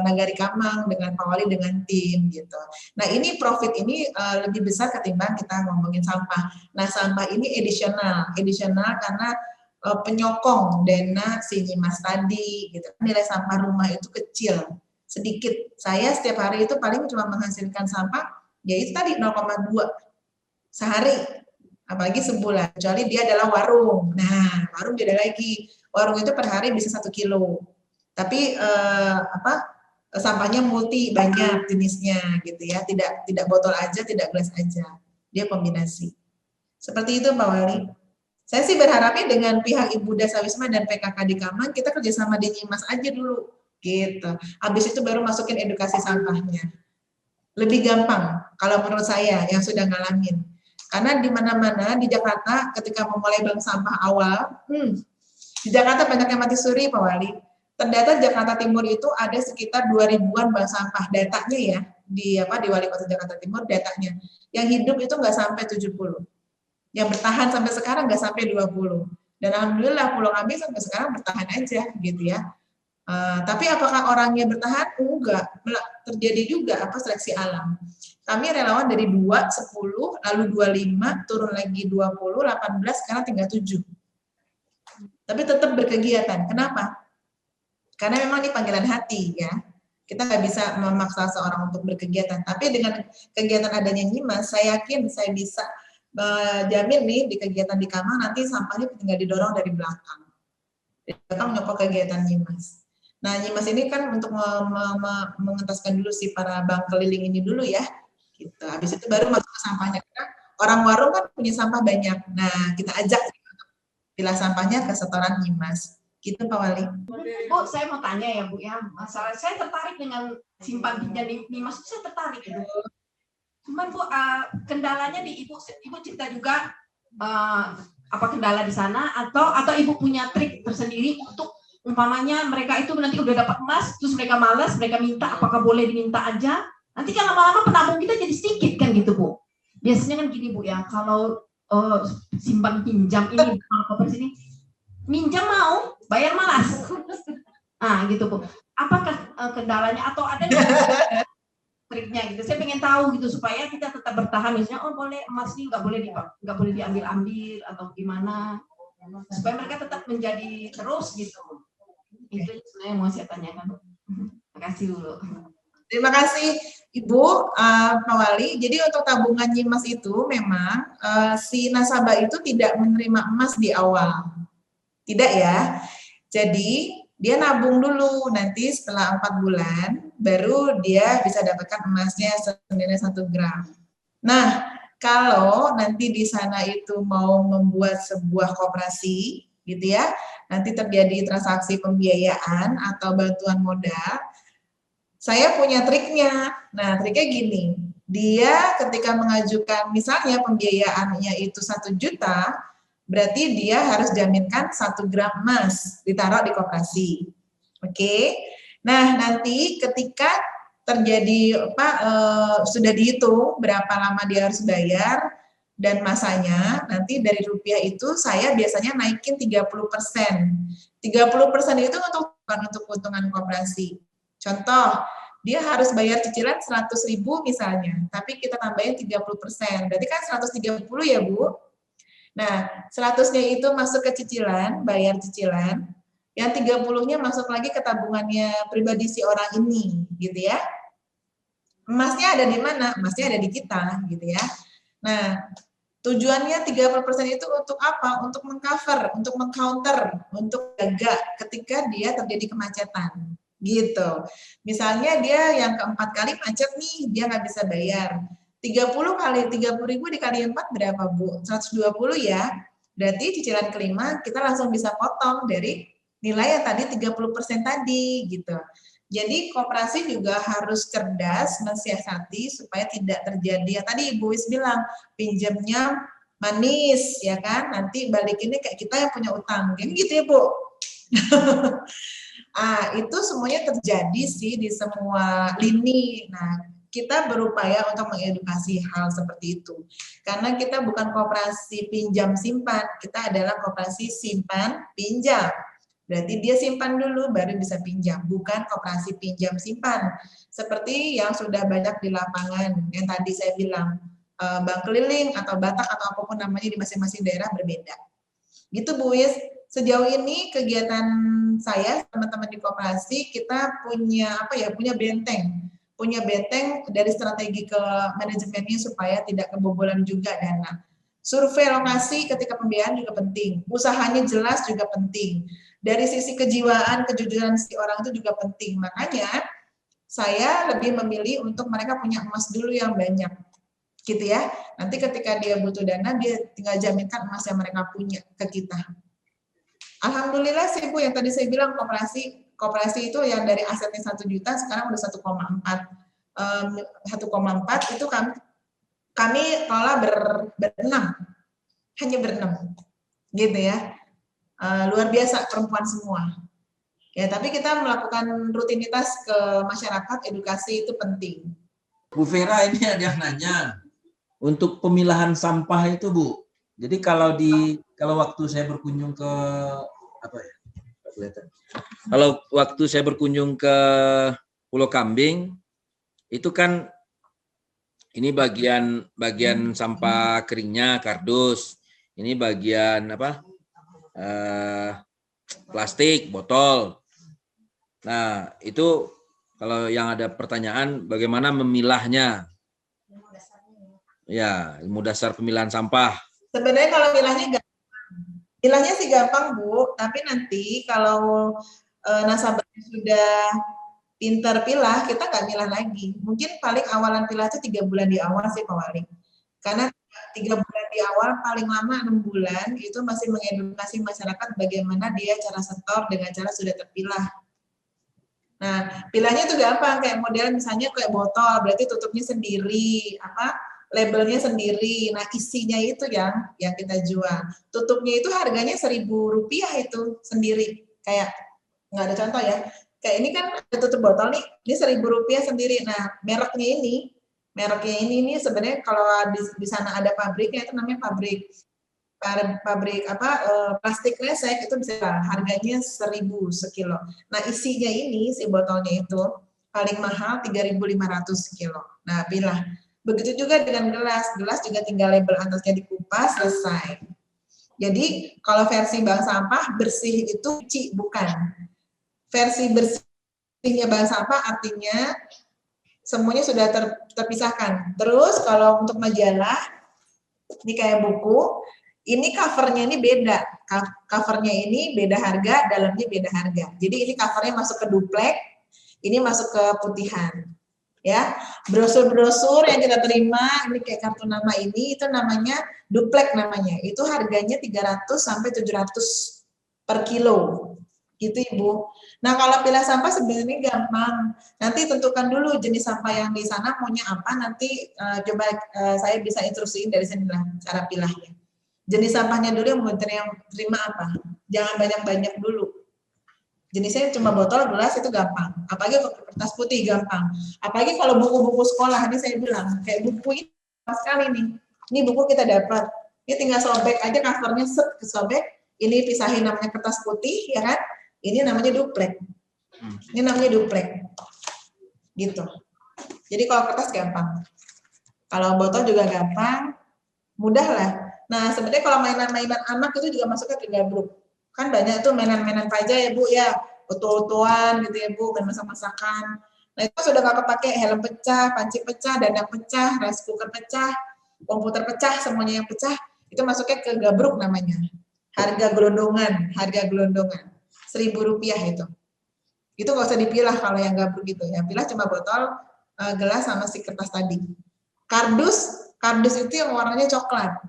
[SPEAKER 2] Nagari Kamang dengan Pak Wali dengan tim gitu. Nah ini profit ini lebih besar ketimbang kita ngomongin sampah. Nah sampah ini additional karena penyokong dana si nyimas tadi gitu. Nilai sampah rumah itu kecil, sedikit. Saya setiap hari itu paling cuma menghasilkan sampah ya itu tadi 0,2 sehari, apalagi sebulan. Kecuali dia adalah warung. Nah warung beda lagi. Warung itu per hari bisa 1 kilo. Tapi sampahnya multi, banyak jenisnya gitu ya, tidak botol aja, tidak gelas aja, dia kombinasi. Seperti itu Pak Wali. Saya sih berharapnya dengan pihak Ibu Dasa Wisma dan PKK di Kamang kita kerjasama di Nyimas aja dulu, gitu. Habis itu baru masukin edukasi sampahnya. Lebih gampang kalau menurut saya yang sudah ngalamin. Karena di mana-mana di Jakarta ketika memulai bank sampah awal, di Jakarta banyak yang mati suri Pak Wali. Terdata Jakarta Timur itu ada sekitar 2.000-an bank sampah, datanya ya, di Wali Kota Jakarta Timur datanya. Yang hidup itu nggak sampai 70. Yang bertahan sampai sekarang nggak sampai 20. Dan alhamdulillah Pulau kami sampai sekarang bertahan aja gitu ya. Tapi apakah orangnya bertahan? Enggak. Terjadi juga seleksi alam. Kami relawan dari 2, 10, lalu 25, turun lagi 20, 18, sekarang tinggal 7. Tapi tetap berkegiatan. Kenapa? Karena memang ini panggilan hati ya. Kita nggak bisa memaksa seorang untuk berkegiatan. Tapi dengan kegiatan adanya Nyimas, saya yakin saya bisa jamin nih di kegiatan di Kamang nanti sampahnya tinggal didorong dari belakang. Dari belakang menyokong kegiatan Nyimas. Nah Nyimas ini kan untuk mengentaskan dulu si para bank keliling ini dulu ya. Gitu. Habis itu baru masuk ke sampahnya. Karena orang warung kan punya sampah banyak. Nah kita ajak pilah sampahnya ke setoran Nyimas. Gitu Pak Wali.
[SPEAKER 3] Bu, saya mau tanya ya Bu ya, masalah saya tertarik dengan simpan pinjam Nyimas, saya tertarik ya. Cuman Bu, kendalanya di Ibu cerita juga apa kendala di sana atau Ibu punya trik tersendiri untuk umpamanya mereka itu nanti udah dapat emas, terus mereka malas, mereka minta, apakah boleh diminta aja? Nanti kan lama-lama penabung kita jadi sedikit kan gitu Bu. Biasanya kan gini Bu ya, kalau simpan pinjam ini, koperasi ini, minjam mau, bayar malas. Nah gitu Bu. Apakah kendalanya atau ada triknya gitu? Saya pengen tahu gitu supaya kita tetap bertahan. Misalnya, oh boleh emas ini nggak boleh diambil atau gimana? Supaya mereka tetap menjadi terus gitu. Itu sebenarnya yang mau saya tanyakan. Terima kasih dulu.
[SPEAKER 2] Terima kasih Ibu Pak Wali. Jadi untuk tabungan Nyimas itu memang si nasabah itu tidak menerima emas di awal. Tidak ya. Jadi dia nabung dulu, nanti setelah 4 bulan baru dia bisa dapatkan emasnya senilai 1 gram. Nah, kalau nanti di sana itu mau membuat sebuah koperasi, gitu ya, nanti terjadi transaksi pembiayaan atau bantuan modal, saya punya triknya. Nah, triknya gini, dia ketika mengajukan misalnya pembiayaannya itu 1 juta, berarti dia harus jaminkan 1 gram emas ditaruh di koperasi. Oke. Nah, nanti ketika terjadi sudah dihitung berapa lama dia harus bayar dan masanya, nanti dari rupiah itu saya biasanya naikin 30%. 30% itu bukan untuk keuntungan koperasi. Contoh, dia harus bayar cicilan 100.000 misalnya, tapi kita tambahin 30%. Berarti kan 130 ya, Bu? Nah, 100-nya itu masuk ke cicilan, bayar cicilan, yang 30-nya masuk lagi ke tabungannya pribadi si orang ini, gitu ya. Emasnya ada di mana? Emasnya ada di kita, gitu ya. Nah, tujuannya 30% itu untuk apa? Untuk mengcover, untuk mengcounter, untuk jaga ketika dia terjadi kemacetan, gitu. Misalnya dia yang keempat kali macet nih, dia nggak bisa bayar. 30 kali 30.000 dikali 4 berapa, Bu? 120 ya. Berarti cicilan kelima kita langsung bisa potong dari nilai yang tadi 30% tadi gitu. Jadi koperasi juga harus cerdas mensiasati supaya tidak terjadi yang tadi Ibu Wis bilang, pinjamnya manis ya kan, nanti balikinnya kayak kita yang punya utang. Kayak gitu ya, Bu. Itu semuanya terjadi sih di semua lini. Nah, kita berupaya untuk mengedukasi hal seperti itu. Karena kita bukan koperasi pinjam simpan, kita adalah koperasi simpan pinjam. Berarti dia simpan dulu baru bisa pinjam, bukan koperasi pinjam simpan. Seperti yang sudah banyak di lapangan, yang tadi saya bilang, bank keliling atau batak atau apapun namanya di masing-masing daerah berbeda. Gitu Bu Wis. Sejauh ini kegiatan saya teman-teman di koperasi kita punya punya benteng dari strategi ke manajemennya supaya tidak kebobolan juga dana. Survei lokasi ketika pembiayaan juga penting, usahanya jelas juga penting. Dari sisi kejiwaan, kejujuran si orang itu juga penting. Makanya saya lebih memilih untuk mereka punya emas dulu yang banyak, gitu ya. Nanti ketika dia butuh dana, dia tinggal jaminkan emas yang mereka punya ke kita. Alhamdulillah sih Bu, yang tadi saya bilang koperasi itu yang dari asetnya 1 juta sekarang udah 1,4. 1,4 itu kami kelola berenam, hanya berenam, gitu ya. Luar biasa perempuan semua. Ya, tapi kita melakukan rutinitas ke masyarakat, edukasi itu penting.
[SPEAKER 1] Bu Vera, ini ada yang nanya untuk pemilahan sampah itu Bu. Jadi kalau waktu saya berkunjung ke kalau waktu saya berkunjung ke Pulau Kambing itu kan ini bagian sampah keringnya kardus, ini bagian plastik botol. Nah itu kalau yang ada pertanyaan bagaimana memilahnya? Ya, ilmu dasar pemilahan sampah.
[SPEAKER 2] Sebenarnya kalau milahnya sih gampang Bu, tapi nanti kalau nasabahnya sudah pintar pilah, kita nggak milah lagi. Mungkin paling awalan pilah itu 3 bulan di awal sih Pak Wali. Karena 3 bulan di awal, paling lama 6 bulan, itu masih mengedukasi masyarakat bagaimana dia cara setor dengan cara sudah terpilah. Nah, pilahnya itu gampang, kayak model misalnya kayak botol, berarti tutupnya sendiri, labelnya sendiri. Nah, isinya itu yang kita jual. Tutupnya itu harganya Rp1.000 itu sendiri. Kayak nggak ada contoh ya. Kayak ini kan ada tutup botol nih, ini Rp1.000 sendiri. Nah, mereknya ini sebenarnya kalau di sana ada pabriknya, itu namanya pabrik plastik resek, itu bisa harganya 1.000 sekilo. Nah, isinya ini si botolnya itu paling mahal 3.500 sekilo. Nah, pilah. Begitu juga dengan gelas juga tinggal label atasnya dikupas, selesai. Jadi kalau versi bank sampah bersih itu cuci, bukan. Versi bersihnya bank sampah artinya semuanya sudah terpisahkan. Terus kalau untuk majalah, ini kayak buku, ini covernya ini beda. Covernya ini beda harga, dalamnya beda harga. Jadi ini covernya masuk ke duplek, ini masuk ke putihan. Ya, brosur-brosur yang kita terima ini kayak kartu nama ini itu namanya duplek namanya. Itu harganya 300 sampai 700 per kilo. Gitu Ibu. Nah, kalau pilah sampah sebenarnya gampang. Nanti tentukan dulu jenis sampah yang di sana maunya apa, nanti coba saya bisa instruksiin dari sini lah cara pilahnya. Jenis sampahnya dulu yang mau terima apa. Jangan banyak-banyak dulu. Jenisnya cuma botol, gelas itu gampang. Apalagi kertas putih gampang. Apalagi kalau buku-buku sekolah, ini saya bilang, kayak buku ini sekali nih. Ini buku kita dapat. Ini tinggal sobek aja covernya, set kesobek. Ini pisahin namanya kertas putih, ya kan? Ini namanya duplek. Ini namanya duplek. Gitu. Jadi kalau kertas gampang. Kalau botol juga gampang. Mudah lah. Nah, sebenarnya kalau mainan-mainan anak itu juga masuknya ke gabruk. Kan banyak tuh mainan-mainan paja ya Bu ya, oto-otoan gitu ya Bu, main masak-masakan. Nah itu sudah nggak kepake helm pecah, panci pecah, dandang pecah, rice cooker pecah, komputer pecah, semuanya yang pecah, itu masuknya ke gabruk namanya. Harga gelondongan, Rp1.000 itu. Itu nggak usah dipilah kalau yang gabruk gitu ya, pilah cuma botol, gelas sama si kertas tadi. Kardus itu yang warnanya coklat.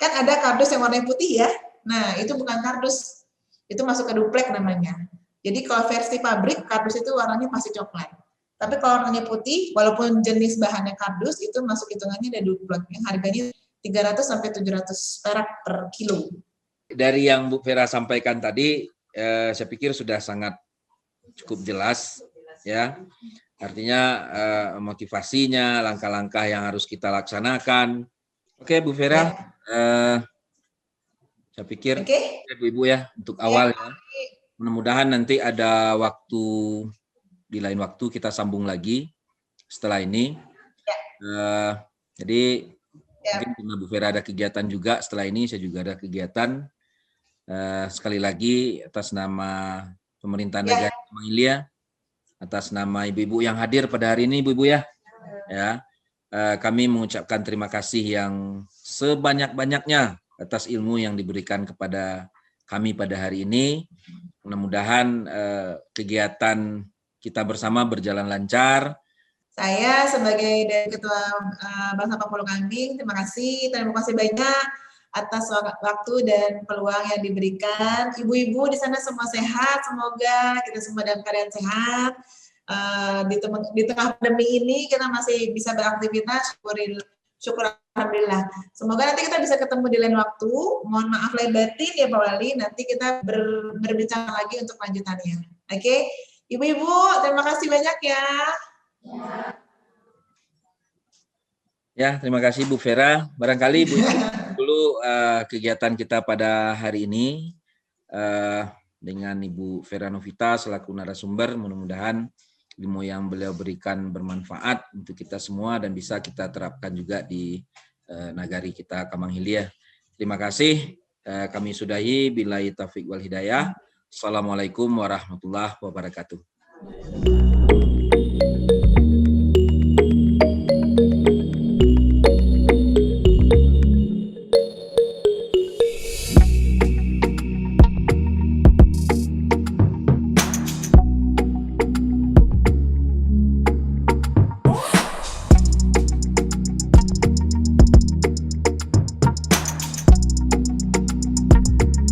[SPEAKER 2] Kan ada kardus yang warnanya putih ya. Nah, itu bukan kardus. Itu masuk ke duplek namanya. Jadi kalau versi pabrik, kardus itu warnanya pasti coklat. Tapi kalau warnanya putih, walaupun jenis bahannya kardus, itu masuk hitungannya dari duplek. Harganya 300 sampai 700 perak per kilo.
[SPEAKER 1] Dari yang Bu Vera sampaikan tadi, saya pikir sudah sangat cukup jelas, ya. Artinya motivasinya, langkah-langkah yang harus kita laksanakan. Oke, Bu Vera. Saya pikir Ibu-ibu ya untuk awal ya. Mudah-mudahan nanti ada waktu di lain waktu kita sambung lagi setelah ini. Jadi mungkin karena Bu Vera ada kegiatan juga setelah ini, saya juga ada kegiatan. Sekali lagi atas nama pemerintah negara Kemang Hilya, atas nama ibu-ibu yang hadir pada hari ini, ibu-ibu ya, kami mengucapkan terima kasih yang sebanyak-banyaknya atas ilmu yang diberikan kepada kami pada hari ini. Mudah-mudahan kegiatan kita bersama berjalan lancar.
[SPEAKER 2] Saya sebagai dari Ketua Bank Sampah Pulau Kambing, terima kasih banyak atas waktu dan peluang yang diberikan. Ibu-ibu di sana semua sehat, semoga kita semua dalam keadaan sehat. Di tengah pandemi ini kita masih bisa beraktivitas, syukur alhamdulillah. Semoga nanti kita bisa ketemu di lain waktu. Mohon maaf lahir batin ya Pak Wali, nanti kita berbicara lagi untuk lanjutannya. Oke, Ibu-ibu terima kasih banyak ya.
[SPEAKER 1] Ya, terima kasih Bu Vera. Barangkali Bu dulu kegiatan kita pada hari ini dengan Ibu Vera Novita selaku narasumber. Mudah-mudahan ilmu yang beliau berikan bermanfaat untuk kita semua dan bisa kita terapkan juga di nagari kita Kemang Hilya. Terima kasih. Kami sudahi. Billahi taufiq wal hidayah. Assalamualaikum warahmatullahi wabarakatuh.